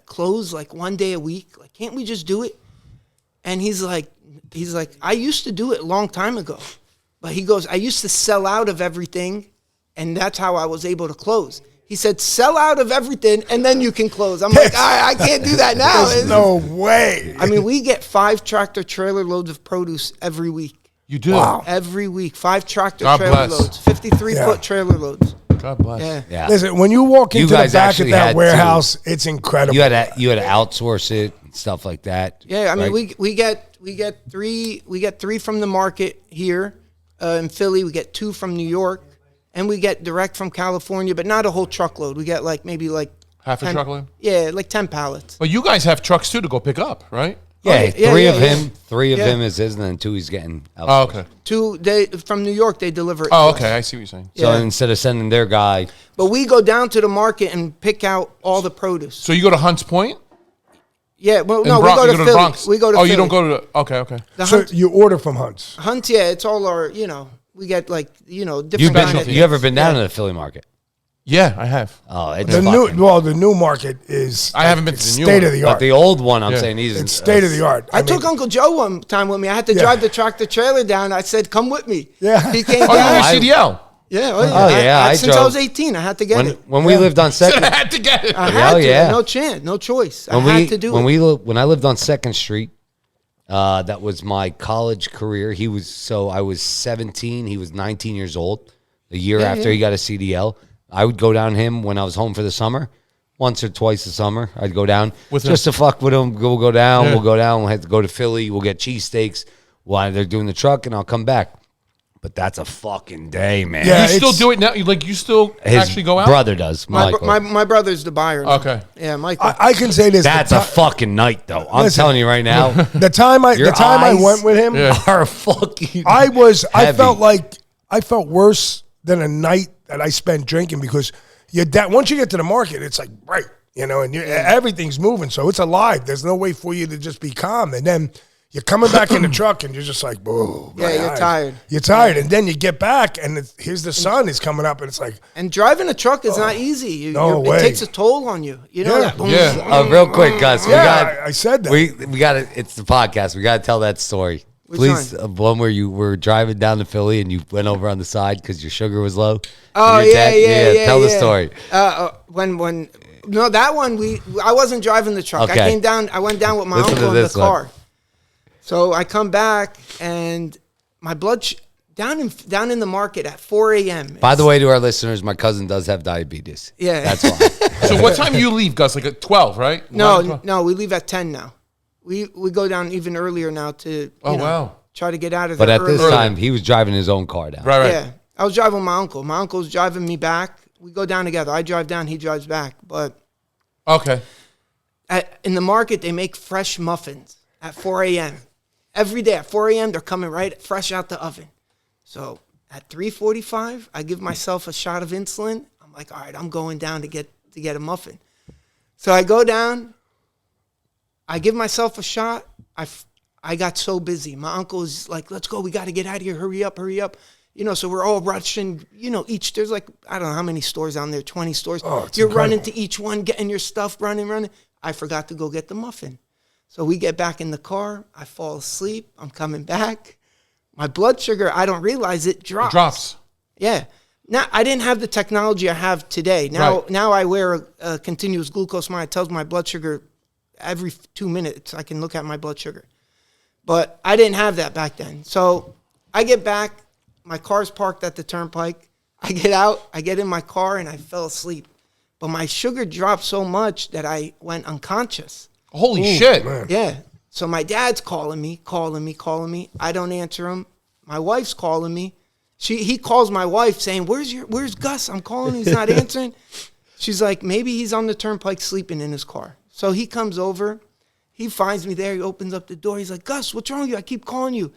close like one day a week? Like, can't we just do it? And he's like, I used to do it a long time ago, but he goes, I used to sell out of everything. And that's how I was able to close. He said, sell out of everything, and then you can close. I'm like, I can't do that now. There's no way. I mean, we get 5 tractor trailer loads of produce every week. You do? Wow. Every week. 5 tractor God trailer bless. loads. 53-foot trailer loads. God bless. Yeah. Yeah. Listen, when you walk You into the guys back of actually that had warehouse, it's incredible. You had to outsource it and stuff like that. Yeah, I mean, right? we get 3 from the market here in Philly. We get 2 from New York. And we get direct from California, but not a whole truckload. We get maybe half a truckload? Yeah, like 10 pallets. But you guys have trucks too to go pick up, right? Yeah, yeah, three yeah, of yeah. him. 3 of him is his, and then 2 he's getting outsourced. Oh, okay. 2 from New York, they deliver it. Oh, to okay. us. I see what you're saying. So Yeah. instead of sending their guy, But we go down to the market and pick out all the produce. So you go to Hunts Point? Yeah, well, In no, Bronx- we you go to Philly. Bronx. We go to Oh, Philly. you don't go to the... Okay. The So Hunt, you order from Hunt's. yeah, it's all our, we get different you kind of ever been down Yeah. to the Philly market? Yeah, I have. Oh, it's The new market is. I haven't been to the new state one. of the But art. the old one, I'm Yeah. saying he's It's state of the art. I took Uncle Joe one time with me. I had to Yeah. drive the tractor trailer down. I said, come with me. Yeah. He came Oh, down. you're CDL. Yeah, I since I drove. was 18, I had to get it. When we lived on Said Second, I had to get it. I had to. yeah. No chance, no choice. I when had we to do when it. when I lived on Second Street, that was my college career. I was 17. He was 19 years old. A year after he got a CDL, I would go down him when I was home for the summer, once or twice a summer. I'd go down With just to fuck with him. We'll go down. Yeah. We'll go down. We'll have to go to Philly. We'll get cheesesteaks while they're doing the truck, and I'll come back. But that's a fucking day, man. Yeah. You still it's- do it now? You still His actually go out? brother does. My, Michael. my brother's the buyer. now. Okay. Yeah, Michael. I can say this. That's a fucking night, though. I'm Listen. telling you right now. The time I Your I eyes went with him, are fucking. I heavy. felt worse than a night that I spent drinking because your dad. Once you get to the market, it's like right. you know, and everything's moving, so it's alive. There's no way for you to just be calm. And then you're coming back in the truck, and you're just like, whoa. Yeah, you're tired. You're tired, and then you get back, and here's the sun is coming up, and it's like. And driving a truck is not easy. No way. It takes a toll on you. You know that? Real quick, Gus. I said that. We got it. It's the podcast. We got to tell that story. Please, one where you were driving down to Philly and you went over on the side because your sugar was low. Oh, yeah. Tell the story. No, that one I wasn't driving the truck. Okay. I went down with my uncle in the car. So I come back and my blood down in the market at 4 a.m. By the way, to our listeners, my cousin does have diabetes. Yeah, that's why. So what time you leave, Gus? Like at 12, right? No, we leave at 10 now. We go down even earlier now to try to get out of there. But at this early. time, he was driving his own car down. Right. Yeah, I was driving with my uncle. My uncle's driving me back. We go down together. I drive down, he drives back. But okay, in the market, they make fresh muffins at 4 a.m. Every day at 4 a.m., they're coming right fresh out the oven. So at 3:45, I give myself a shot of insulin. I'm like, all right, I'm going down to get a muffin. So I go down. I give myself a shot. I got so busy. My uncle's like, let's go. We got to get out of here. Hurry up. You know, so we're all rushing. You know, there's like, I don't know how many stores down there, 20 stores. Oh, You're incredible. running to each one, getting your stuff, running. I forgot to go get the muffin. So we get back in the car. I fall asleep. I'm coming back. My blood sugar, I don't realize it drops. Yeah. Now, I didn't have the technology I have today. Now I wear a continuous glucose monitor. It tells my blood sugar every 2 minutes. I can look at my blood sugar. But I didn't have that back then. So I get back. My car's parked at the turnpike. I get out. I get in my car, and I fell asleep. But my sugar dropped so much that I went unconscious. Holy shit. Man. Yeah. So my dad's calling me. I don't answer him. My wife's calling me. He calls my wife saying, where's Gus? I'm calling him. He's not answering. She's like, maybe he's on the turnpike sleeping in his car. So he comes over. He finds me there. He opens up the door. He's like, Gus, what's wrong with you? I keep calling you.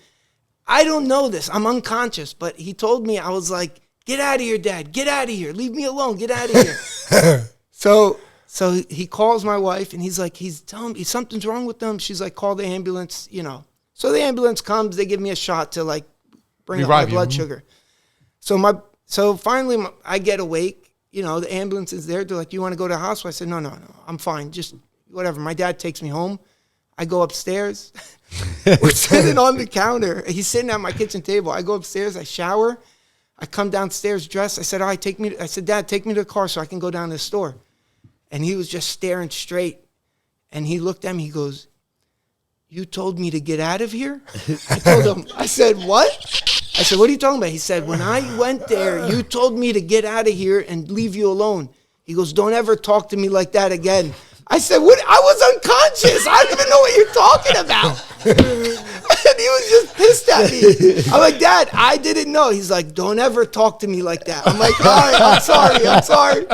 I don't know this. I'm unconscious. But he told me, I was like, get out of here, Dad. Get out of here. Leave me alone. Get out of here. So he calls my wife, and he's like, he's telling me something's wrong with them. She's like, call the ambulance, you know. So the ambulance comes. They give me a shot to, like, bring up my blood sugar. So finally, I get awake. You know, the ambulance is there. They're like, you want to go to the hospital? I said, no, I'm fine. Just whatever. My dad takes me home. I go upstairs. We're sitting on the counter. He's sitting at my kitchen table. I go upstairs. I shower. I come downstairs dressed. I said, all right, I said, Dad, take me to the car so I can go down to the store. And he was just staring straight. And he looked at me. He goes, you told me to get out of here? I told him, I said, what? I said, what are you talking about? He said, when I went there, you told me to get out of here and leave you alone. He goes, don't ever talk to me like that again. I said, what? I was unconscious. I don't even know what you're talking about. And he was just pissed at me. I'm like, Dad, I didn't know. He's like, don't ever talk to me like that. I'm like, all right, I'm sorry.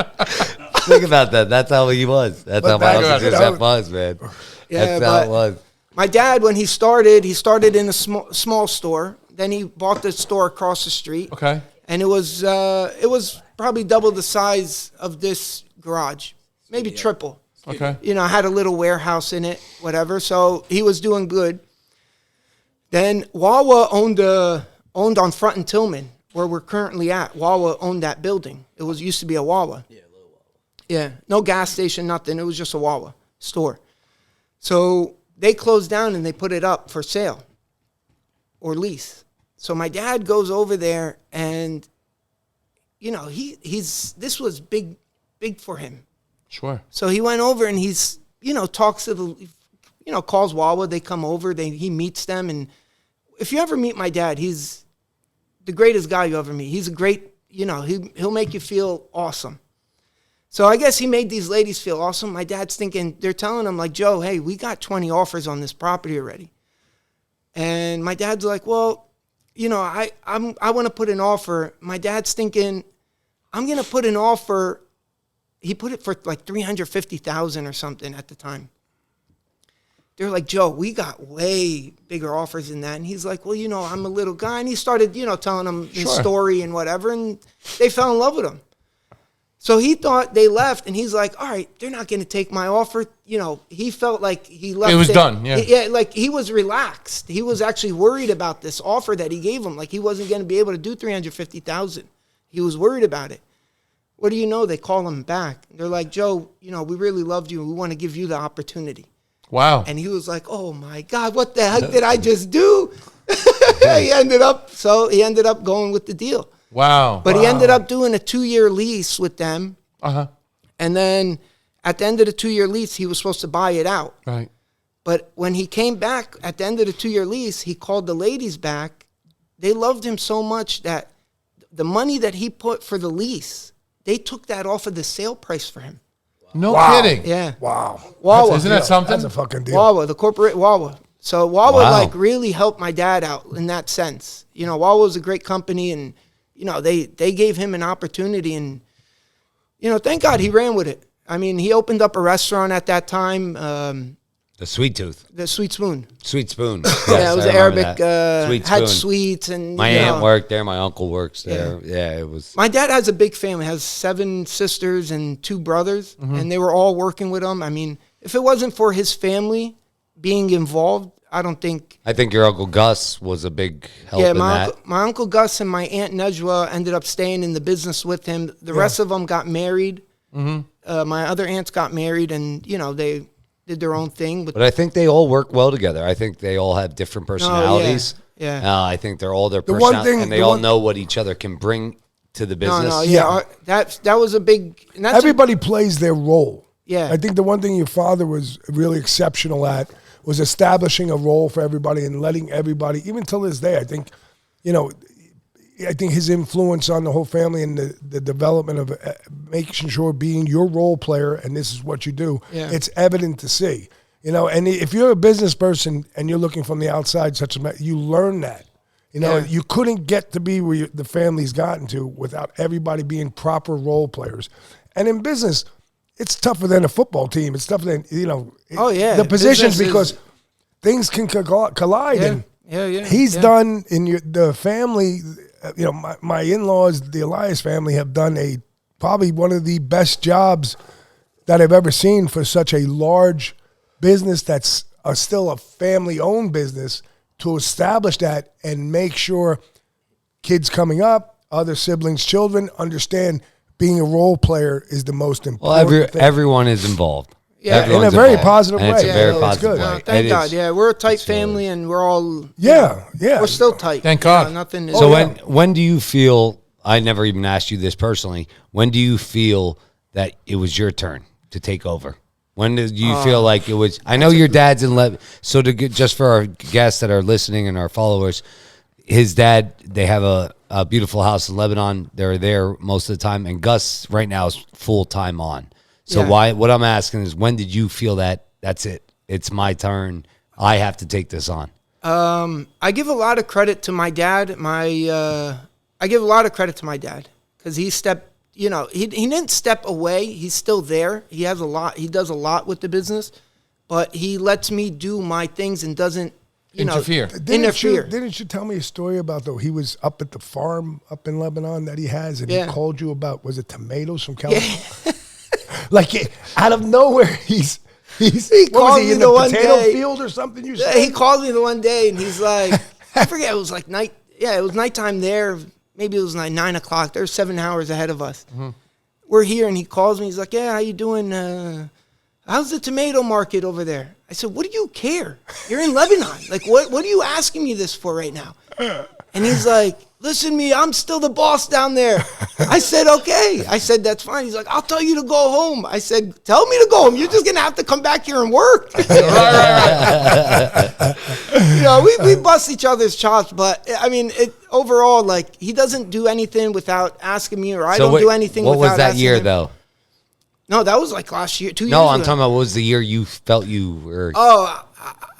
Think about that. That's how he was. That's how my Uncle Giuseppe was, man. Yeah, that's how it was. My dad, when he started in a small store. Then he bought the store across the street. Okay. And it was probably double the size of this garage, maybe triple. Okay. You know, I had a little warehouse in it, whatever. So he was doing good. Then Wawa owned on Front and Tillman, where we're currently at. Wawa owned that building. It used to be a Wawa. Yeah, a little Wawa. Yeah, no gas station, nothing. It was just a Wawa store. So they closed down and they put it up for sale or lease. So my dad goes over there, and you know this was big for him. Sure. So he went over and he's talks to calls Wawa. They come over. He meets them, and if you ever meet my dad, he's the greatest guy you ever meet. He's a great he'll make you feel awesome. So I guess he made these ladies feel awesome. My dad's thinking, they're telling him like, Joe, hey, we got 20 offers on this property already. And my dad's like, well, I want to put an offer. My dad's thinking, I'm going to put an offer. He put it for like $350,000 or something at the time. They're like, Joe, we got way bigger offers than that. And he's like, well, I'm a little guy. And he started, telling them his story and whatever. And they fell in love with him. So he thought they left, and he's like, all right, they're not going to take my offer. You know, he felt like he left. It was done, yeah. Yeah, like he was relaxed. He was actually worried about this offer that he gave him. Like he wasn't going to be able to do $350,000. He was worried about it. What do you know? They call him back. They're like, Joe, you know, we really loved you. We want to give you the opportunity. Wow. And he was like, oh, my God, what the heck did I just do? He ended up going with the deal. Wow. But he ended up doing a 2-year lease with them. Uh-huh. And then at the end of the 2-year lease, he was supposed to buy it out. Right. But when he came back at the end of the 2-year lease, he called the ladies back. They loved him so much that the money that he put for the lease, they took that off of the sale price for him. No Wow. kidding. Yeah. Wow. Wawa. Isn't that something? That's a fucking deal. Wawa, the corporate Wawa. So Wawa like really helped my dad out in that sense. You know, Wawa was a great company, and you know they gave him an opportunity, and you know, thank God he ran with it. I mean, he opened up a restaurant at that time. The Sweet Tooth. The Sweet Spoon. Sweet Spoon. Yeah, it was I remember Arabic. that. Sweet had Spoon. sweets and My you aunt know. worked there. My uncle works there. Yeah, it was. My dad has a big family. Has 7 sisters and 2 brothers, and they were all working with him. I mean, if it wasn't for his family being involved, I don't think. I think your Uncle Gus was a big help in that. My uncle Gus and my aunt Nejwa ended up staying in the business with him. The rest of them got married. My other aunts got married, and you know they did their own thing. But I think they all work well together. I think they all have different personalities. Yeah. I think they're all their one personalities, thing- and they the all one- know what each other can bring to the business. Yeah. That was a big. And that's Everybody plays their role. Yeah. I think the one thing your father was really exceptional at was establishing a role for everybody and letting everybody, even till this day, I think, you know, I think his influence on the whole family and the development of making sure being your role player and this is what you do, it's evident to see. You know, and if you're a business person and you're looking from the outside, such as you learn that. You know, you couldn't get to be where the family's gotten to without everybody being proper role players. And in business, it's tougher than a football team. It's tougher than, you know, the positions because things can collide. And he's done in the family, you know, my in-laws, the Elias family, have done probably one of the best jobs that I've ever seen for such a large business that's still a family-owned business to establish that and make sure kids coming up, other siblings, children understand being a role player is the most important thing. Everyone is involved. Yeah, Everyone's in a very involved. positive And way. It's a very Yeah, positive it's good. way. No, thank It God. is. Yeah, we're a tight family, and we're all Yeah. we're still tight. Thank You know, God. nothing. Is, So when do you feel? I never even asked you this personally. When do you feel that it was your turn to take over? When did you feel like it was? I know your dad's in Lebanon. So just for our guests that are listening and our followers, his dad, they have a beautiful house in Lebanon. They're there most of the time, and Gus right now is full time on. So what I'm asking is, when did you feel that that's it? It's my turn. I have to take this on. I give a lot of credit to my dad. I give a lot of credit to my dad because he stepped. You know, he didn't step away. He's still there. He has a lot. He does a lot with the business, but he lets me do my things and doesn't Interfere. Didn't you tell me a story about he was up at the farm up in Lebanon that he has, and he called you about, was it tomatoes from California? Like out of nowhere, he called me in the the one potato day. field or something? You Yeah, said he called me the one day and he's like, I forget, it was like night. Yeah, it was nighttime there. Maybe it was like 9 o'clock. They're 7 hours ahead of us. We're here, and he calls me. He's like, yeah, how you doing? How's the tomato market over there? I said, what do you care? You're in Lebanon. Like, what are you asking me this for right now? And he's like, listen to me, I'm still the boss down there. I said, okay. I said, that's fine. He's like, I'll tell you to go home. I said, tell me to go home. You're just going to have to come back here and work. You know, we bust each other's chops, but I mean, overall, like, he doesn't do anything without asking me, or I don't do anything without asking him. What was that year, though? No, that was like last year, 2 years No, ago. I'm talking about what was the year you felt you were. Oh,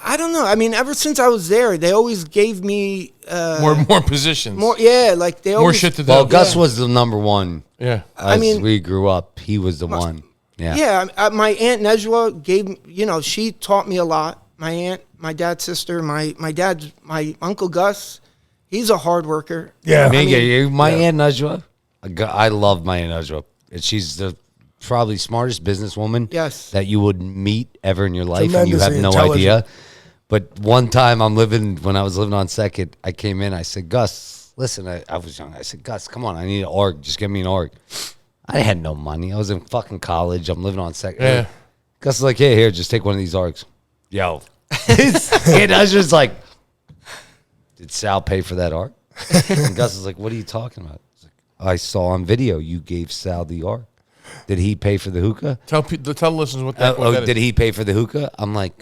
I don't know. I mean, ever since I was there, they always gave me more positions. More, yeah, like they more always, shit to do. Well, Gus was the number one. Yeah. As we grew up, he was the one. Yeah. Yeah, my Aunt Nejwa gave, she taught me a lot. My aunt, my dad's sister, my Uncle Gus, he's a hard worker. Yeah. My Aunt Najwa, I love my Aunt Najwa. She's the probably smartest businesswoman Yes. that you would meet ever in your life, and you have Tremendously no intelligent. idea. But one time when I was living on Second, I came in, I said, Gus, listen, I was young. I said, Gus, come on, I need an org. Just give me an org. I had no money. I was in fucking college. I'm living on Second. Yeah. Gus is like, hey, here, just take one of these orgs. Yo. And I was just like, did Sal pay for that org? And Gus is like, what are you talking about? He's like, I saw on video you gave Sal the org. Did he pay for the hookah? Tell the listeners what that Did he pay for the hookah? I'm like,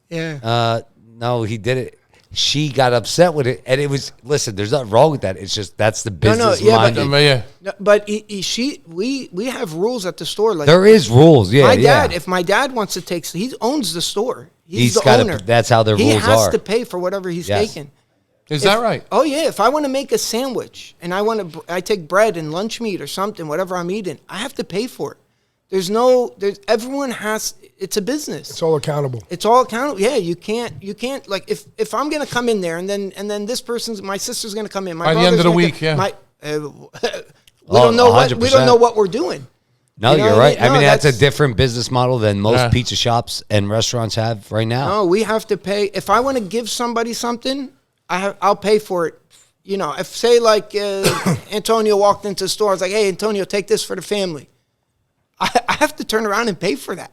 Yeah. no, he did it. She got upset with it, and it was, listen, there's nothing wrong with that. It's just that's the business minded. No, but we have rules at the store. Like There is rules, yeah. My dad, if my dad wants to take, he owns the store. He's the owner. That's how their rules are. He has to pay for whatever he's taking. Is that right? Oh yeah. If I want to make a sandwich and I take bread and lunch meat or something, whatever I'm eating, I have to pay for it. Everyone has. It's a business. It's all accountable. It's all accountable. Yeah, you can't like if I'm gonna come in there and then this person's my sister's gonna come in. My By the end of the week, we don't know 100%. we don't know what we're doing. No, You know you're what I right. mean? I mean, No, that's a that's- different business model than most pizza shops and restaurants have right now. No, we have to pay. If I want to give somebody something, I'll pay for it. You know, if say like Antonio walked into the store, I was like, "Hey, Antonio, take this for the family." I have to turn around and pay for that.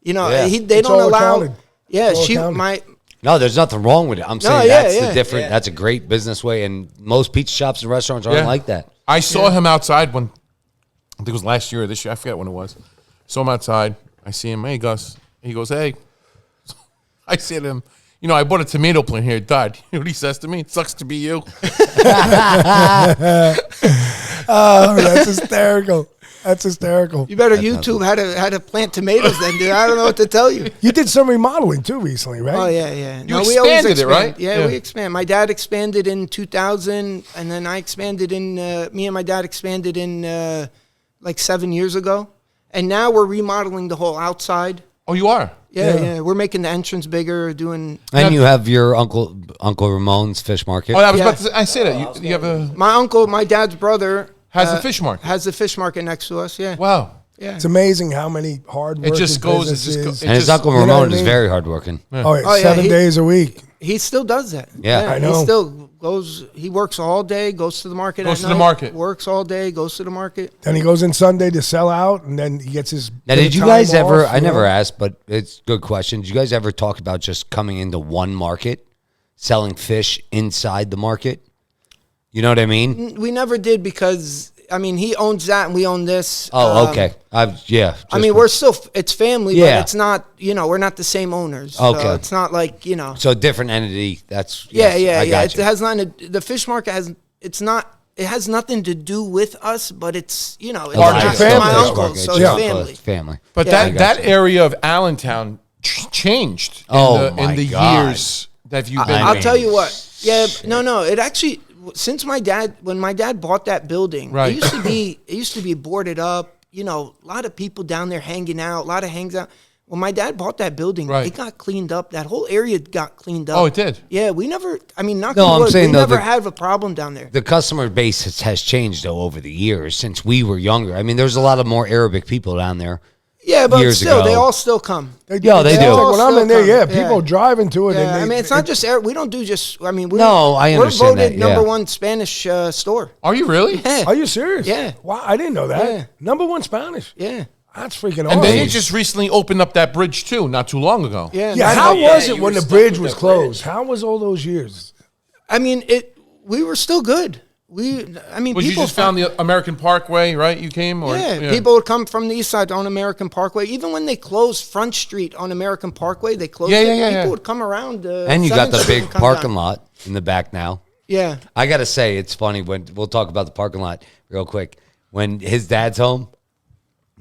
You know, Yeah. they It's don't all allow. accounted. Yeah, It's all accounted. No, there's nothing wrong with it. I'm saying yeah, that's yeah. the different. That's a great business way, and most pizza shops and restaurants aren't like that. I saw him outside when I think it was last year or this year. I forget when it was. Saw him outside. I see him. Hey, Gus. He goes, hey. I say to him, you know, I bought a tomato plant here. It died. You know what he says to me? It sucks to be you. Oh, that's hysterical. That's hysterical. You better YouTube how to plant tomatoes then, dude. I don't know what to tell you. You did some remodeling too recently, right? Oh yeah, yeah. You expanded it, right? Yeah, Yeah. we expand. My dad expanded in 2000, and then I expanded in. Me and my dad expanded in like 7 years ago, and now we're remodeling the whole outside. Oh, you are? Yeah. We're making the entrance bigger, doing. And you have your Uncle Ramon's Fish Market. Oh, I was about to say, I say that. You have a... My dad's brother Has a fish market. Has a fish market next to us. Yeah. Wow. Yeah. It's amazing how many hard-working businesses. And his Uncle You know Ramon what I is mean? very hardworking. Oh, yeah, Oh, yeah, 7 days a week. He still does that. Yeah. I know. He still goes. He works all day. Goes to the market. Goes at to the night, market. Works all day. Goes to the market. Then he goes in Sunday to sell out, and then he gets his. Now, bit did of you time guys ever? off, I you never know? asked, but it's a good question. Did you guys ever talk about just coming into one market, selling fish inside the market? You know what I mean? We never did because I mean he owns that and we own this. Oh, okay. I mean we're still it's family, Yeah. but it's not. You know, we're not the same owners. Okay. So it's not like So different entity. That's Yeah, yes, yeah, I yeah. got It you. has nothing. The fish market has. It's not. It has nothing to do with us, but it's it's Part of not- your it's family. my Fish uncle, market. so It's it's your family. family. But Yeah. I that area of Allentown changed Oh, my in the God. years that you've been I'll there. tell you what. Yeah, no. It actually since when my dad bought that building, Right. it used to be boarded up. You know, a lot of people down there hanging out, a lot of hangs out. When my dad bought that building, Right. it got cleaned up. That whole area got cleaned up. Oh, it did? Yeah, we never. I mean, knock No, on I'm wood, saying, we though, never the- had a problem down there. The customer base has changed though over the years since we were younger. I mean, there's a lot of more Arabic people down there. Yeah, but years still, ago. they all still come. Yeah, they do. Like when I'm in there, Still yeah, come. people driving to it. Yeah, and they, I mean, it's not just we don't do just. I mean, No, I understand We're voted that, yeah. number one Spanish store. Are you really? Yeah, Are you serious? Yeah. Wow, I didn't know that. Yeah. Number one Spanish. yeah, That's freaking And awesome. then you just recently opened up that bridge too, not too long ago. yeah. Yeah, Not- how Yeah, was you it were when the stuck bridge with was the closed? How was all those years? I mean, we were still good. I mean, Was you people just found the American Parkway, right? You came, or Yeah, people would come from the east side on American Parkway. Even when they closed Front Street on American Parkway, they closed Yeah, it. yeah, yeah, People yeah. would come around. And you got 7th the Street big and come parking down. lot in the back now. Yeah. I gotta say, it's funny when we'll talk about the parking lot real quick. When his dad's home,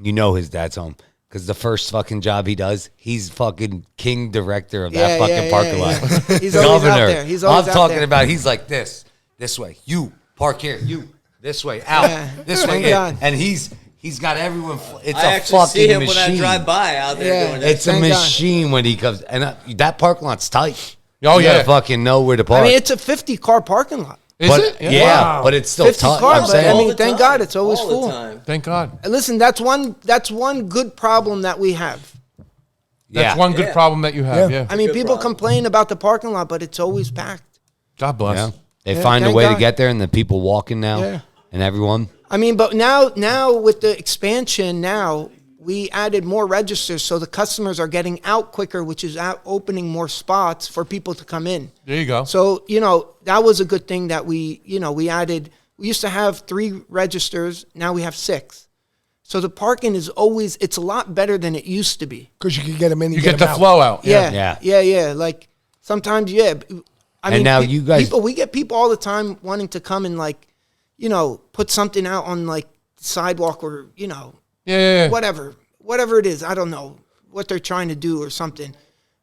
you know his dad's home because the first fucking job he does, he's fucking king director of that Yeah, fucking yeah, parking yeah, lot. yeah. He's always out there. He's always I'm out talking there. about. He's like this way. You park here. You this way out. Yeah. This way Thank in. God. And he's got everyone. It's I a actually fucking see him machine. when I drive by out there Yeah. doing that. It's a Thank God. machine when he comes, and that parking lot's tight. Oh, You yeah. gotta fucking know where to park. I mean, it's a 50-car parking lot. Is it? Yeah, Wow. but it's still 50 tough. cars, I'm but saying. I mean, thank God it's always All full. the time. Thank God. Listen, that's one good problem that we have. That's Yeah. one good problem that you have. Yeah. Yeah. I mean, Good people problem. complain about the parking lot, but it's always packed. God bless. Yeah. They Yeah, find a thank way to God. get there, and the people walking now, Yeah. and everyone. I mean, but now with the expansion, now we added more registers, so the customers are getting out quicker, which is out opening more spots for people to come in. There you go. So, that was a good thing that we added. We used to have 3 registers. Now we have 6. So the parking is always, it's a lot better than it used to be. Because you can get them in. You get the them out. flow out. Yeah. Like sometimes, yeah. I mean, now you guys- we get people all the time wanting to come and put something out on like the sidewalk or, Yeah. whatever it is. I don't know what they're trying to do or something,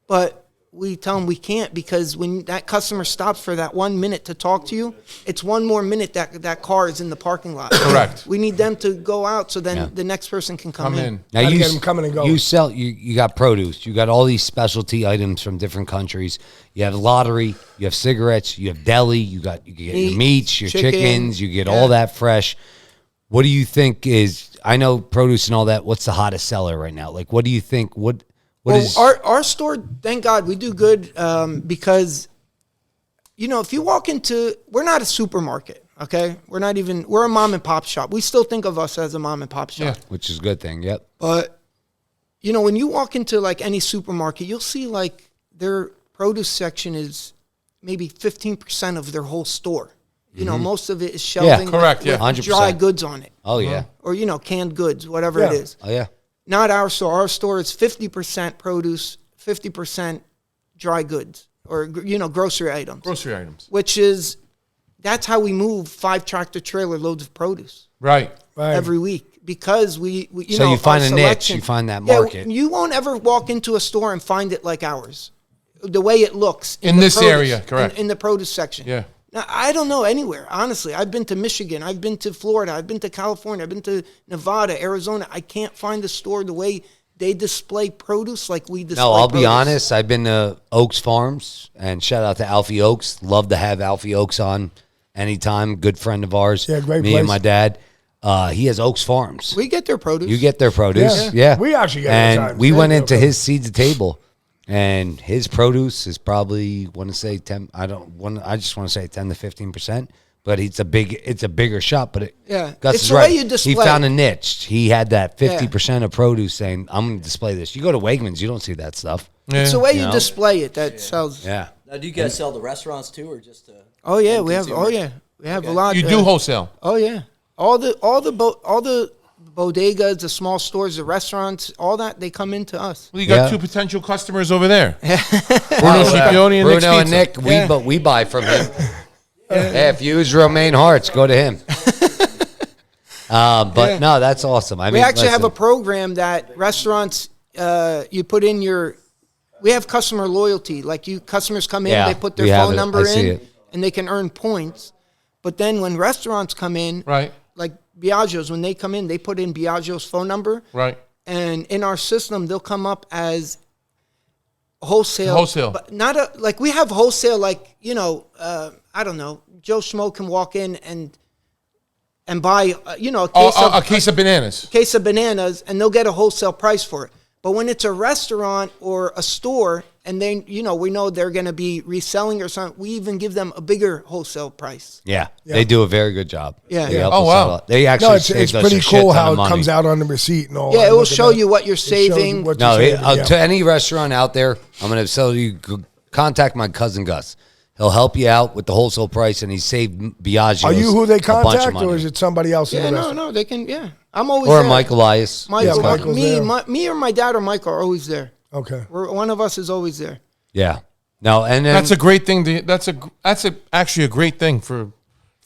but we tell them we can't, because when that customer stops for that 1 minute to talk to you, it's one more minute that car is in the parking lot. Correct. We need them to go out so then Yeah. the next person can come in. Now Gotta you get 'em coming and going. You sell. You got produce. You got all these specialty items from different countries. You have lottery. You have cigarettes. You have deli. You get your Meat, meats, your chicken, chickens. You get yeah. all that fresh. What do you think is? I know produce and all that. What's the hottest seller right now? Like, what do you think? What is? Our store, thank God, we do good because, if you walk into, we're not a supermarket, okay? We're a mom and pop shop. We still think of us as a mom and pop shop. Yeah. Which is a good thing. Yep. But, when you walk into like any supermarket, you'll see like their produce section is maybe 15% of their whole store. Most of it is shelving correct, with 100%. dry goods on it. Oh yeah. Or, canned goods, whatever Yeah. it is. Oh yeah. Not our store. Our store is 50% produce, 50% dry goods, or grocery items. Grocery items. That's how we move 5 tractor trailer loads of produce Right. every week, because we So you find our a niche, selection- you find that Yeah, market. you won't ever walk into a store and find it like ours, the way it looks In the this produce- area, correct. in the produce section. Yeah. Now, I don't know anywhere, honestly. I've been to Michigan. I've been to Florida. I've been to California. I've been to Nevada, Arizona. I can't find a store the way they display produce like we display No, I'll be produce. honest. I've been to Oaks Farms, and shout out to Alfie Oaks. Love to have Alfie Oaks on anytime. Good friend of ours. Yeah, great Me place. and my dad. He has Oaks Farms. We get their produce. You get their produce. Yeah. Yeah. We actually get it And at times. we They went have into their his seeds to table, and his produce is probably want to say 10. I just want to say 10 to 15%. But it's a bigger shop. But Yeah. Gus It's is the way right. you display He found it. a niche. He had that 50% of produce saying, "I'm going to display this." You go to Wegmans, you don't see that stuff. It's the way you know? display it that sells. Yeah. Now, do you guys sell to restaurants too, or just to? Oh yeah, end we have. consumer? Oh yeah, we have a lot. You do wholesale. Oh yeah, all the bodegas, the small stores, the restaurants, all that, they come into us. Well, you got Yeah. 2 potential customers over there. Bruno Scipioni and Nick Bruno and Pizza. Nick, we buy from him. Hey, if you use romaine hearts, go to him. But no, that's awesome. I mean, We actually have a listen, program that restaurants, you put in we have customer loyalty. Like customers come in, Yeah, they put their we have phone it. number I see in, it. and they can earn points. But then when restaurants come in, Right. like Biagio's, when they come in, they put in Biagio's phone number. Right. And in our system, they'll come up as wholesale. Wholesale. But not like we have wholesale, like, I don't know, Joe Schmo can walk in and buy, A case of bananas. case of bananas, and they'll get a wholesale price for it. But when it's a restaurant or a store, and then, we know they're going to be reselling or something, we even give them a bigger wholesale price. yeah, they do a very good job. Yeah. They Yeah. help Oh, us wow. out. They actually No, it's saved us pretty a shit cool ton how of it money. comes out on the receipt and all. Yeah, I it will look at show that. you what you're It shows you saving. what you're No, saving, yeah. to any restaurant out there, I'm going to tell you, contact my cousin Gus. He'll help you out with the wholesale price, and he saved Biagio's Are you who they a bunch of contact, money. or is it somebody else in Yeah, the no, restaurant? no, they can, yeah. I'm always Or there. Mike Elias? Michael, Yeah, Michael's there. me or my dad or Michael are always there. Okay. One of us is always there. Yeah. No, and then, That's a great thing. Actually a great thing for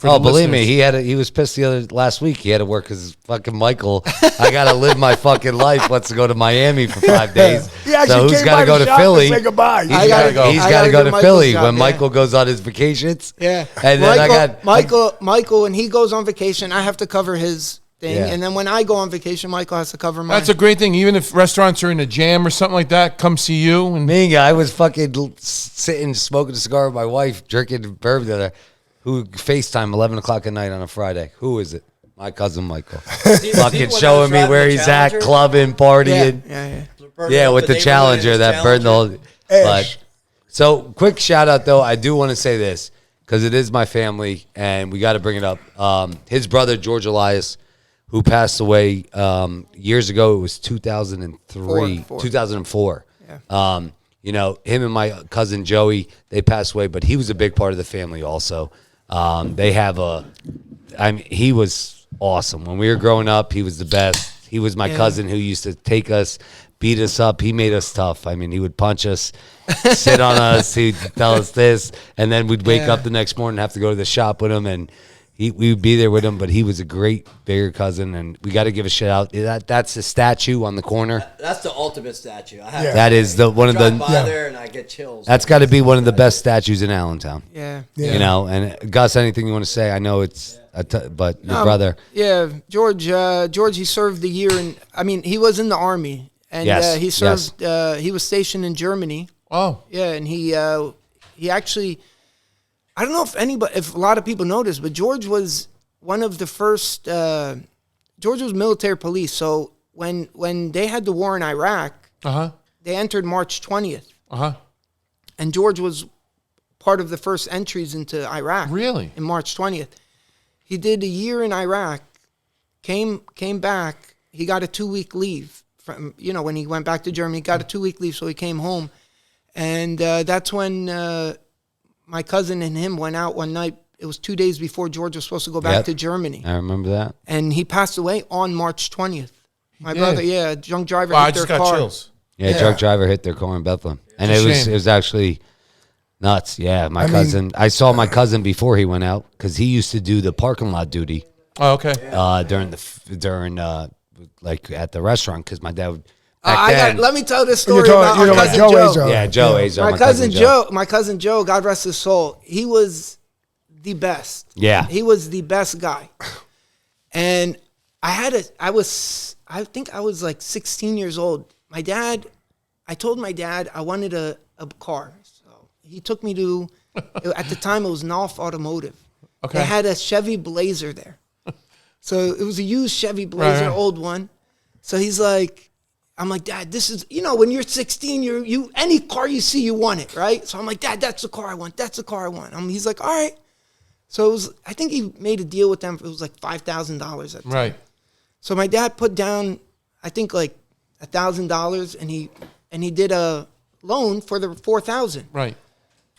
oh, the believe me, listeners. he was pissed last week. He had to work because fucking Michael. I got to live my fucking life. Wants to go to Miami for 5 days. He actually so who's came got by to go the to shop to Philly? say goodbye. He's I gotta got go. He's I got to gotta go do to Michael's Philly job, when yeah. Michael goes on his vacations. Yeah. And then Michael, when he goes on vacation, I have to cover his thing. Yeah. And then when I go on vacation, Michael has to cover mine. That's a great thing. Even if restaurants are in a jam or something like that, come see you. And Me, I was fucking sitting smoking a cigar with my wife, drinking bourbon together. Who FaceTime 11 o'clock at night on a Friday? Who is it? My cousin Michael. Fucking showing me where he's at, clubbing, partying. Yeah, with the Challenger that burned the whole. But so quick shout out though. I do want to say this because it is my family and we got to bring it up. His brother George Elias, who passed away years ago. It was 2003, 2004. Yeah. You know, him and my cousin Joey, they passed away, but he was a big part of the family also. They have he was awesome. When we were growing up, he was the best. He was my cousin who used to take us, beat us up. He made us tough. I mean, he would punch us, sit on us, he'd tell us this, and then we'd wake up the next morning and have to go to the shop with him, and we would be there with him, but he was a great bigger cousin, and we got to give a shout out. That's the statue on the corner. That's the ultimate statue. I have That is one of the. By there and I get chills. That's got to be one of the best statues in Allentown. Yeah. You know, and Gus, anything you want to say? I know it's, but your brother. Yeah, George. He served the year, and I mean, he was in the army, and he served. He was stationed in Germany. Oh. Yeah, and he actually. I don't know if a lot of people noticed, but George was one of the first. George was military police, so when they had the war in Iraq, they entered March 20th. And George was part of the first entries into Iraq. Really? In March 20th, he did a year in Iraq, came back. He got a 2-week leave from when he went back to Germany. He got a 2-week leave, so he came home, and that's when. My cousin and him went out one night. It was 2 days before George was supposed to go back to Germany. I remember that. And he passed away on March 20th. My brother, drunk driver Wow, hit their car. I just got chills. Yeah, drunk driver hit their car in Bethlehem. And it was actually nuts. Yeah, my cousin. I saw my cousin before he went out because he used to do the parking lot duty. Oh, okay. During like at the restaurant because my dad would. Let me tell this story about my cousin Joe. Yeah, Joe Azar. My cousin Joe. My cousin Joe. God rest his soul. He was the best. Yeah, he was the best guy. And I think I was like 16 years old. I told my dad I wanted a car. So he took me to. At the time, it was Knopf Automotive. Okay. They had a Chevy Blazer there. So it was a used Chevy Blazer, old one. So he's like. I'm like, Dad, this is, when you're 16, you any car you see, you want it, right? So I'm like, Dad, that's the car I want. That's the car I want. He's like, all right. So it was, I think he made a deal with them. It was like $5,000 at the time. Right. So my dad put down, I think like $1,000, and he did a loan for the $4,000. Right.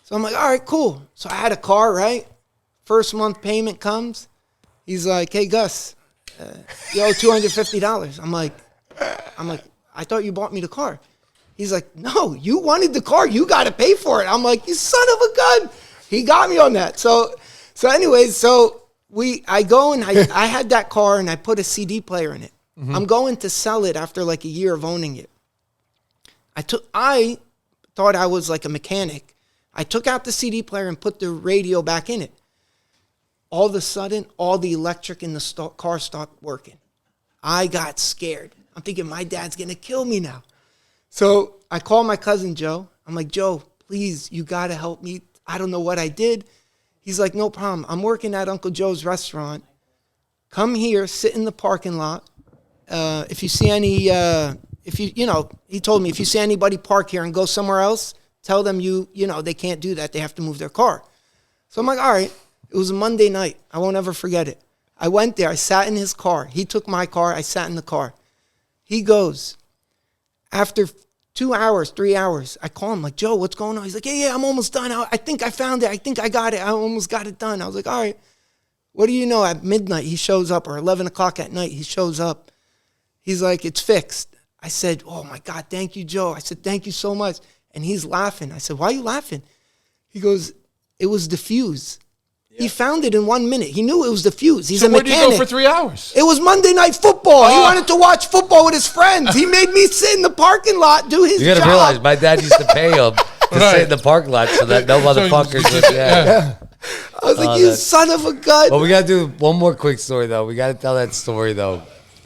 So I'm like, all right, cool. So I had a car, right? First month payment comes. He's like, hey, Gus, you owe $250. I'm like, I thought you bought me the car. He's like, no, you wanted the car. You got to pay for it. I'm like, you son of a gun. He got me on that. So anyways, I go and I had that car and I put a CD player in it. Mm-hmm. I'm going to sell it after like a year of owning it. I thought I was like a mechanic. I took out the CD player and put the radio back in it. All of a sudden, all the electric in the car stopped working. I got scared. I'm thinking my dad's going to kill me now. So I call my cousin Joe. I'm like, Joe, please, you got to help me. I don't know what I did. He's like, no problem. I'm working at Uncle Joe's restaurant. Come here, sit in the parking lot. If you see any, he told me, if you see anybody park here and go somewhere else, tell them they can't do that. They have to move their car. So I'm like, all right. It was a Monday night. I won't ever forget it. I went there. I sat in his car. He took my car. I sat in the car. He goes, after 2 hours, 3 hours, I call him like, Joe, what's going on? He's like, yeah, I'm almost done. I think I found it. I think I got it. I almost got it done. I was like, all right. What do you know? At midnight, he shows up, or 11 o'clock at night, he shows up. He's like, it's fixed. I said, oh, my God, thank you, Joe. I said, thank you so much. And he's laughing. I said, why are you laughing? He goes, it was the fuse. He found it in 1 minute. He knew it was the fuse. He's a mechanic. Where did you go for 3 hours? It was Monday Night Football. He wanted to watch football with his friends. He made me sit in the parking lot, do his job. You got to realize, my dad used to pay him to sit in the parking lot so that no motherfuckers would. I was like, you son of a gun. Well, we got to do one more quick story, though. We got to tell that story, though.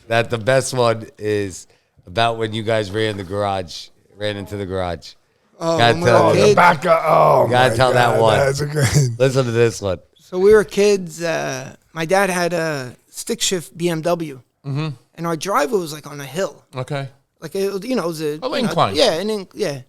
That the best one is about when you guys ran into the garage. Oh, gotta tell the back of, gotta tell that one. That's a good. Listen to this one. So we were kids. My dad had a stick shift BMW, and our driveway was like on a hill. Okay. Like it was a incline. Yeah.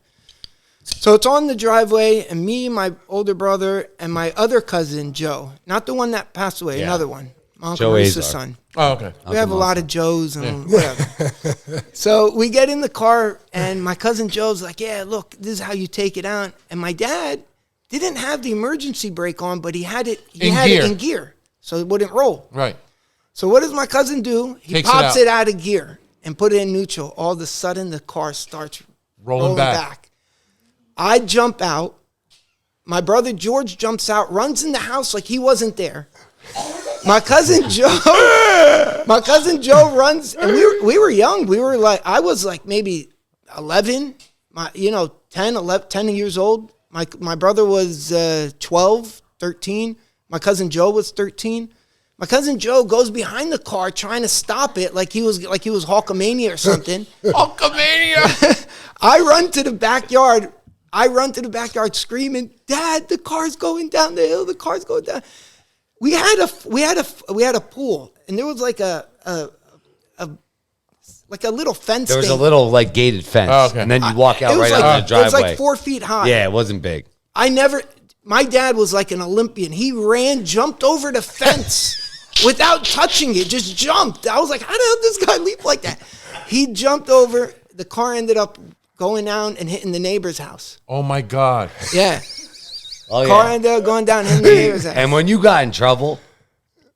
So it's on the driveway, and me, my older brother, and my other cousin Joe, not the one that passed away, another one, my Uncle Maurice's son. Oh, okay. We have a lot of Joes and whatever. So we get in the car, and my cousin Joe's like, "Yeah, look, this is how you take it out." And my dad didn't have the emergency brake on, but he had it in gear, so it wouldn't roll. Right. So what does my cousin do? He Takes pops it it out of gear and put it in neutral. All of a sudden, the car starts rolling back. I jump out. My brother George jumps out, runs in the house like he wasn't there. My cousin Joe runs, and we were young. We were like, I was like maybe 11, 10 years old. My brother was 12, 13. My cousin Joe was 13. My cousin Joe goes behind the car trying to stop it like he was Hulkamania or something. Hulkamania! I run to the backyard screaming, "Dad, the car's going down the hill. The car's going down." We had a pool, and there was like a little fence. There was thing. a little like gated fence, and then you walk out right out the driveway. It was like 4 feet high. Yeah, it wasn't big. My dad was like an Olympian. He jumped over the fence without touching it, just jumped. I was like, how the hell did this guy leap like that? He jumped over. The car ended up going down and hitting the neighbor's house. Oh, my God. Yeah. Oh, yeah. Car ended up going down and hitting the neighbor's house. And when you got in trouble,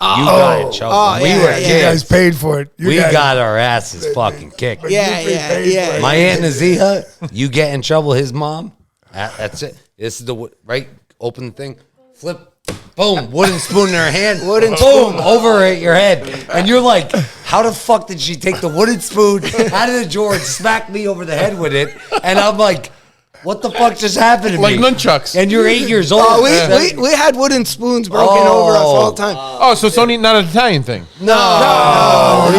you got in trouble. We were kids. You guys paid for it. We got our asses fucking kicked. Yeah. My Aunt Naziha, you get in trouble, his mom, that's it. This is open the thing, flip, boom, wooden spoon in her hand, boom, over at your head. And you're like, how the fuck did she take the wooden spoon out of the drawer and smack me over the head with it? And I'm like, what the fuck just happened to me? Like nunchucks. And you're 8 years old. We had wooden spoons broken over us all the time. Oh, so it's only not an Italian thing. No. We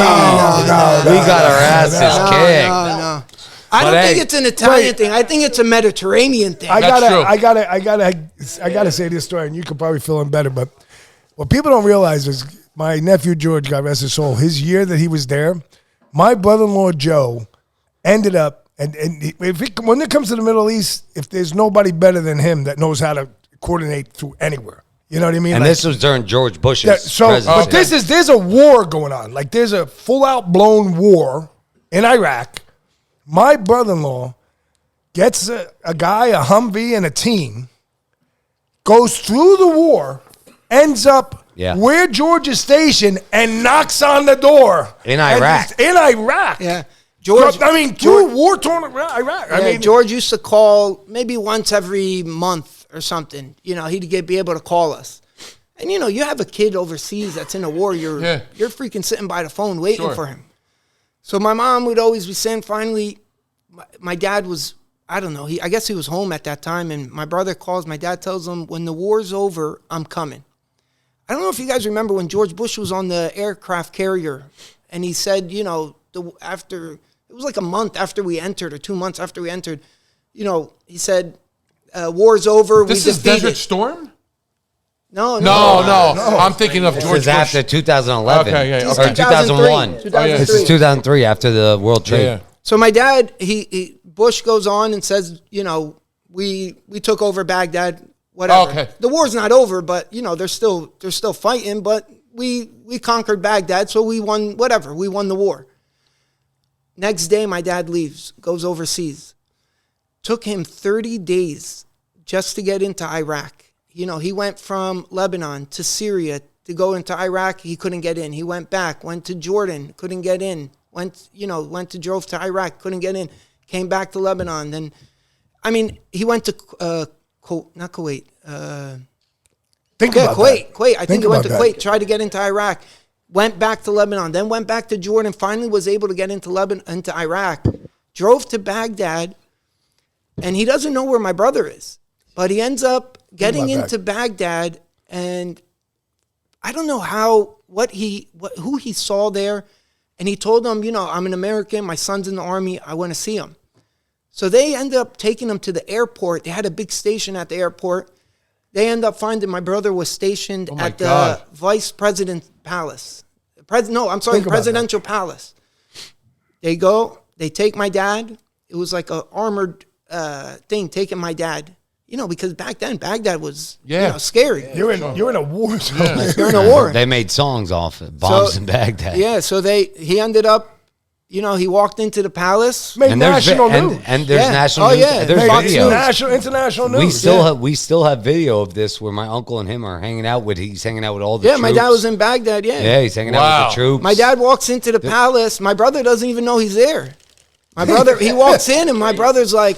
got our asses kicked. No. I don't think it's an Italian thing. I think it's a Mediterranean thing. I gotta say this story, and you could probably fill in better. But what people don't realize is my nephew George, God rest his soul, his year that he was there, my brother-in-law Joe ended up, and when it comes to the Middle East, if there's nobody better than him that knows how to coordinate through anywhere. You know what I mean? And this was during George Bush's presidency. But there's a war going on. Like there's a full-out blown war in Iraq. My brother-in-law gets a guy, a Humvee, and a team, goes through the war, ends up where George is stationed, and knocks on the door. In Iraq. Yeah. George, war-torn Iraq. George used to call maybe once every month or something. He'd be able to call us. And, you have a kid overseas that's in a war. You're freaking sitting by the phone waiting for him. So my mom would always be saying, finally, my dad was, I don't know, I guess he was home at that time, and my brother calls, my dad tells him, when the war's over, I'm coming. I don't know if you guys remember when George Bush was on the aircraft carrier, and he said, it was like a month after we entered, or 2 months after we entered, he said, war's over, This is Desert Storm? No. I'm thinking of George Bush. This is after 2011. Okay. Or 2001. This is 2003 after the World Trade. Yeah. So my dad, Bush goes on and says, we took over Baghdad, whatever. Okay. The war's not over, but they're still fighting, but we conquered Baghdad, so we won whatever. We won the war. Next day my dad leaves, goes overseas. Took him 30 days just to get into Iraq. He went from Lebanon to Syria to go into Iraq. He couldn't get in. He went back, went to Jordan, couldn't get in. Drove to Iraq, couldn't get in. Came back to Lebanon. Then, he went to not Kuwait. Kuwait. I think he went to Kuwait. Tried to get into Iraq. Went back to Lebanon. Then went back to Jordan. Finally was able to get into Iraq. Drove to Baghdad, and he doesn't know where my brother is. But he ends up getting into Baghdad, and I don't know who he saw there. And he told them, I'm an American. My son's in the army. I want to see him. So they ended up taking him to the airport. They had a big station at the airport. They end up finding my brother was stationed Oh my at the God. Vice President's Palace. Presidential Palace. They go, they take my dad. It was like a armored thing taking my dad. You know, because back then Baghdad was scary. You're in a war zone. You're in a war. They made songs off it, bombs in Baghdad. Yeah, so he ended up, you know, he walked into the palace. Made national news. And there's national Oh, news. yeah. There's Fox video. National, international news. We still have video of this where my uncle and him are hanging out with. He's hanging out with all the Yeah, troops. my dad was in Baghdad. Yeah, he's hanging out with the troops. My dad walks into the palace. My brother doesn't even know he's there. My brother, he walks in, and my brother's like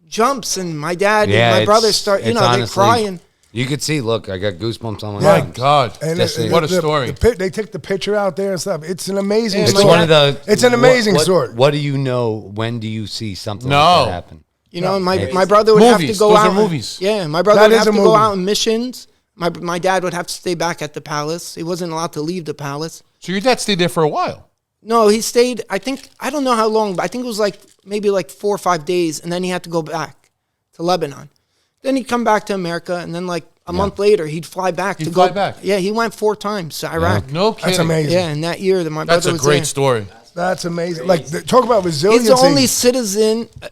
jumps, and my dad and my brother start. You know, they're crying. You could see. Look, I got goosebumps on my My arm. God. And What a story. They took the picture out there and stuff. It's an amazing It's story. one of the. It's an amazing story. What do you know? When do you see something No. like that happen? You know, my brother would have to Movies. go Those out. are movies. Yeah, my brother That would is have a to go movie. out on missions. My dad would have to stay back at the palace. He wasn't allowed to leave the palace. So your dad stayed there for a while. No, he stayed. I don't know how long, but I think it was maybe 4 or 5 days, and then he had to go back to Lebanon. Then he'd come back to America, and then a month later, he'd fly back He'd to fly go back. Yeah, he went 4 times to Iraq. No kidding. That's amazing. Yeah, and that year that my That's brother a was great there. story. That's amazing. Talk about resiliency. He's the only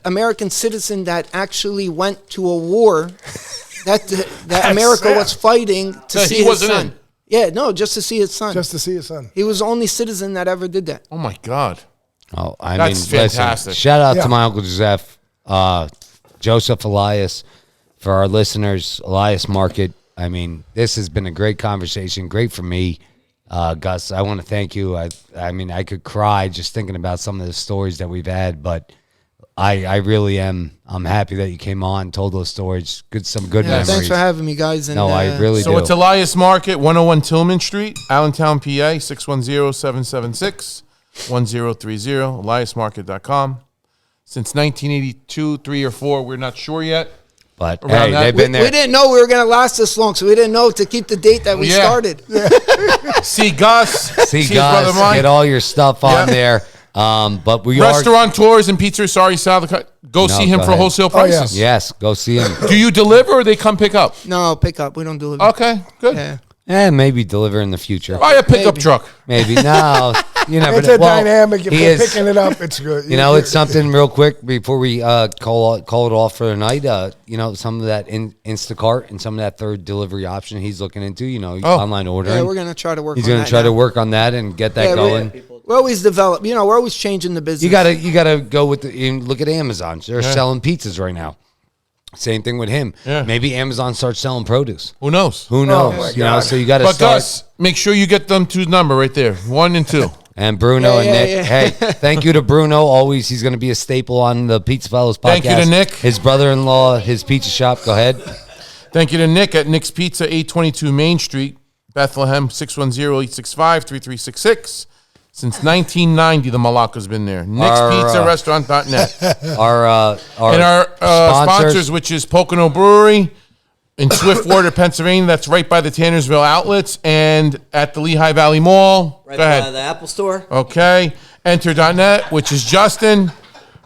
American citizen that actually went to a war that America sad. was fighting to Yeah, see he his wasn't son. in. Yeah, no, just to see his son. Just to see his son. He was the only citizen that ever did that. Oh my God. Oh, I That's mean, fantastic. Listen, shout out Yeah. to my uncle Joseph Elias. For our listeners, Elias Market. I mean, this has been a great conversation. Great for me, Gus. I want to thank you. I mean, I could cry just thinking about some of the stories that we've had, but I really am. I'm happy that you came on, told those stories. Some good memories. Thanks for having me, guys. And, No, I really do. So it's Elias Market, 101 Tillman Street, Allentown, PA, 610-776-1030, eliasmarket.com. Since 1982, 3 or 4, we're not sure yet. But Around hey, that. they've been there. We didn't know we were going to last this long, so we didn't know to keep the date that we Yeah. started. See Gus. See his brother Gus, Mike. get all your stuff on Yeah. there. But we are. Restaurant tours and pizza. Sorry, South. Go see him go for ahead. wholesale Oh, yeah. prices. Yes, go see him. Do you deliver or they come pick up? No, pick up. We don't deliver. Okay, good. Yeah. And maybe deliver in the future. Buy a pickup Maybe. truck. Maybe no, you never. It's know. a dynamic. If he they're is- picking it up, it's good. You know, it's something real quick before we call it off for the night. You know, some of that Instacart and some of that third delivery option he's looking into. You know, online ordering. Yeah, we're going to try to work He's on going that to try now. to work on that and get that Yeah, going. We're always develop. You know, we're always changing the business. You gotta go with look at Amazon. They're selling pizzas right now. Same thing with him. Yeah. Maybe Amazon starts selling produce. Who knows? Who knows? my You know, God. so you got to But start. Gus, make sure you get them to number right there, 1 and 2. And Bruno and Yeah, Nick. yeah. Hey, thank you to Bruno. Always, he's going to be a staple on the PizzaFellas podcast. Thank you to Nick. His brother-in-law, his pizza shop. Go ahead. Thank you to Nick at Nick's Pizza, 822 Main Street, Bethlehem, 610-865-3366. Since 1990, the Malacca's been there. Nick'sPizzaRestaurant.net. Our And our sponsors, which is Pocono Brewery in Swiftwater, Pennsylvania. That's right by the Tannersville outlets and at the Lehigh Valley Mall. Right Go by ahead. the Apple Store. Okay. Enter.net, which is Justin.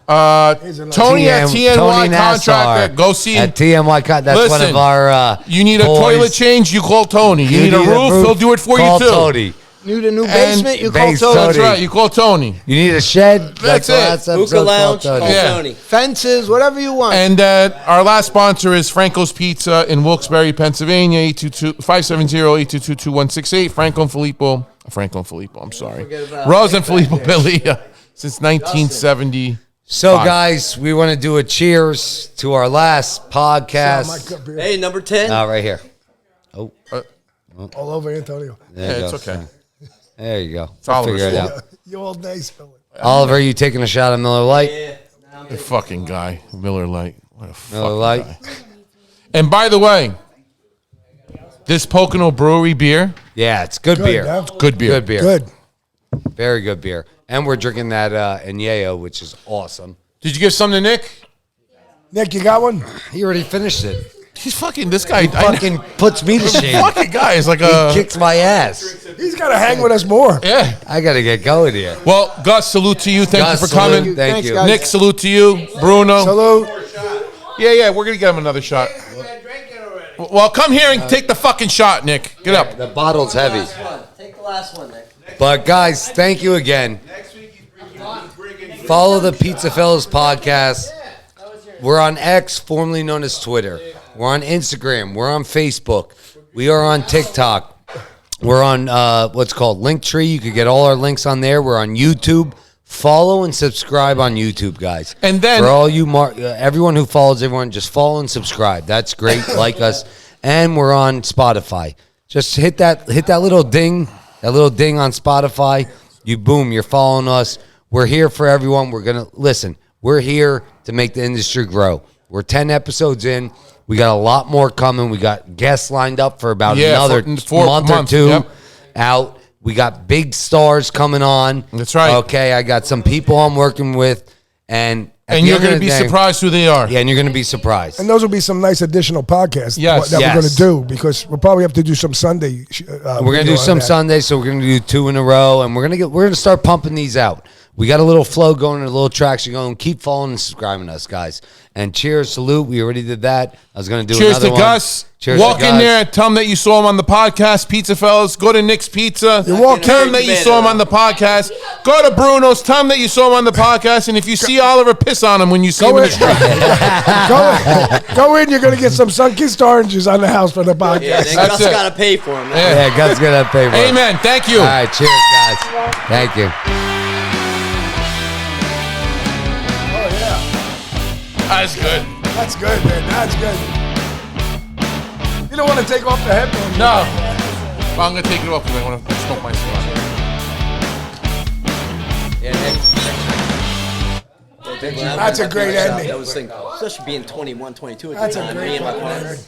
Tony at Tony TNY Nassar Contractor. Go see him. at TNY That's one Listen, of our. You need a boys. toilet change, you call Tony. You need a roof, he'll do it for call you too. Tony. Need a new And basement? You call base Tony. That's right, you call Tony. You need a shed. That's it. last Hookah episode, Lounge. call Call Tony. Yeah. Tony. Fences, whatever you want. And our last sponsor is Franco's Pizza in Wilkes-Barre, Pennsylvania, 570-822-2168. Franco and Filippo, I'm sorry. Rose and Filippo Belia since 1970. So, guys, we want to do a cheers to our last podcast. Hey, number 10. Right here. Oh, All over Antonio. there you it's go. okay. There you go. It's all Figure it fault. out. You all nice, fella. Oliver, you taking a shot of Miller Lite? The fucking guy, Miller Lite. What a fucking Miller Lite. guy. And by the way, this Pocono Brewery beer, Yeah, it's good beer. That's good beer. Good beer. good. Very good beer. And we're drinking that Añejo, which is awesome. Did you give some to Nick? Nick, you got one? He already finished it. He's fucking, this guy. Fucking puts me to shame. fucking guy is like He a. kicks my ass. He's got to hang with us more. Yeah. I got to get going here. Well, Gus, salute to you. Thank Gus, you for coming. salute. Thank Thanks, you. guys. Nick, salute to you. Bruno. Salute. Yeah, we're going to get him another shot. Well, come here and take the fucking shot, Nick. Get up. The bottle's heavy. Take the last one, Nick. But guys, thank you again. Follow the PizzaFellas podcast. We're on X, formerly known as Twitter. We're on Instagram. We're on Facebook. We are on TikTok. We're on what's called Linktree. You could get all our links on there. We're on YouTube. Follow and subscribe on YouTube, guys. And then for all you, everyone who follows everyone, just follow and subscribe. That's great. Like us, and we're on Spotify. Just hit that little ding, on Spotify. You're following us. We're here for everyone. We're gonna listen. We're here to make the industry grow. We're 10 episodes in. We got a lot more coming. We got guests lined up for about another month or two out. We got big stars coming on. That's right. Okay, I got some people I'm working with, and you're going to be surprised who they are. Yeah, and you're going to be surprised. And those will be some nice additional podcasts that we're going to do, because we'll probably have to do some Sunday. We're going to do some Sundays, so we're going to do 2 in a row, and we're going to start pumping these out. We got a little flow going, a little traction going. Keep following and subscribing to us, guys. And cheers, salute. We already did that. I was going to do another one. Gus. Cheers Walk to Gus. in there. Tell him that you saw him on the podcast, Pizza-Fellas. Go to Nick's Pizza. Tell him that you saw him on the podcast. Go to Bruno's. Tell him that you saw him on the podcast. And if you see Oliver, piss on him when you see him in the street. Go in. You're going to get some sun-kissed oranges on the house for the podcast. Yeah, then Gus got to pay for them. Yeah, Gus got to pay for them. Amen. Thank you. All right, cheers, guys. Thank you. That's good. That's good, man. That's good. You don't want to take off the headphones. No. Well, I'm going to take it off because I want to smoke my cigar. Yeah, That's a great ending. That was especially being 21, 22 at That's the a time. great Me and my fucking partner. ending.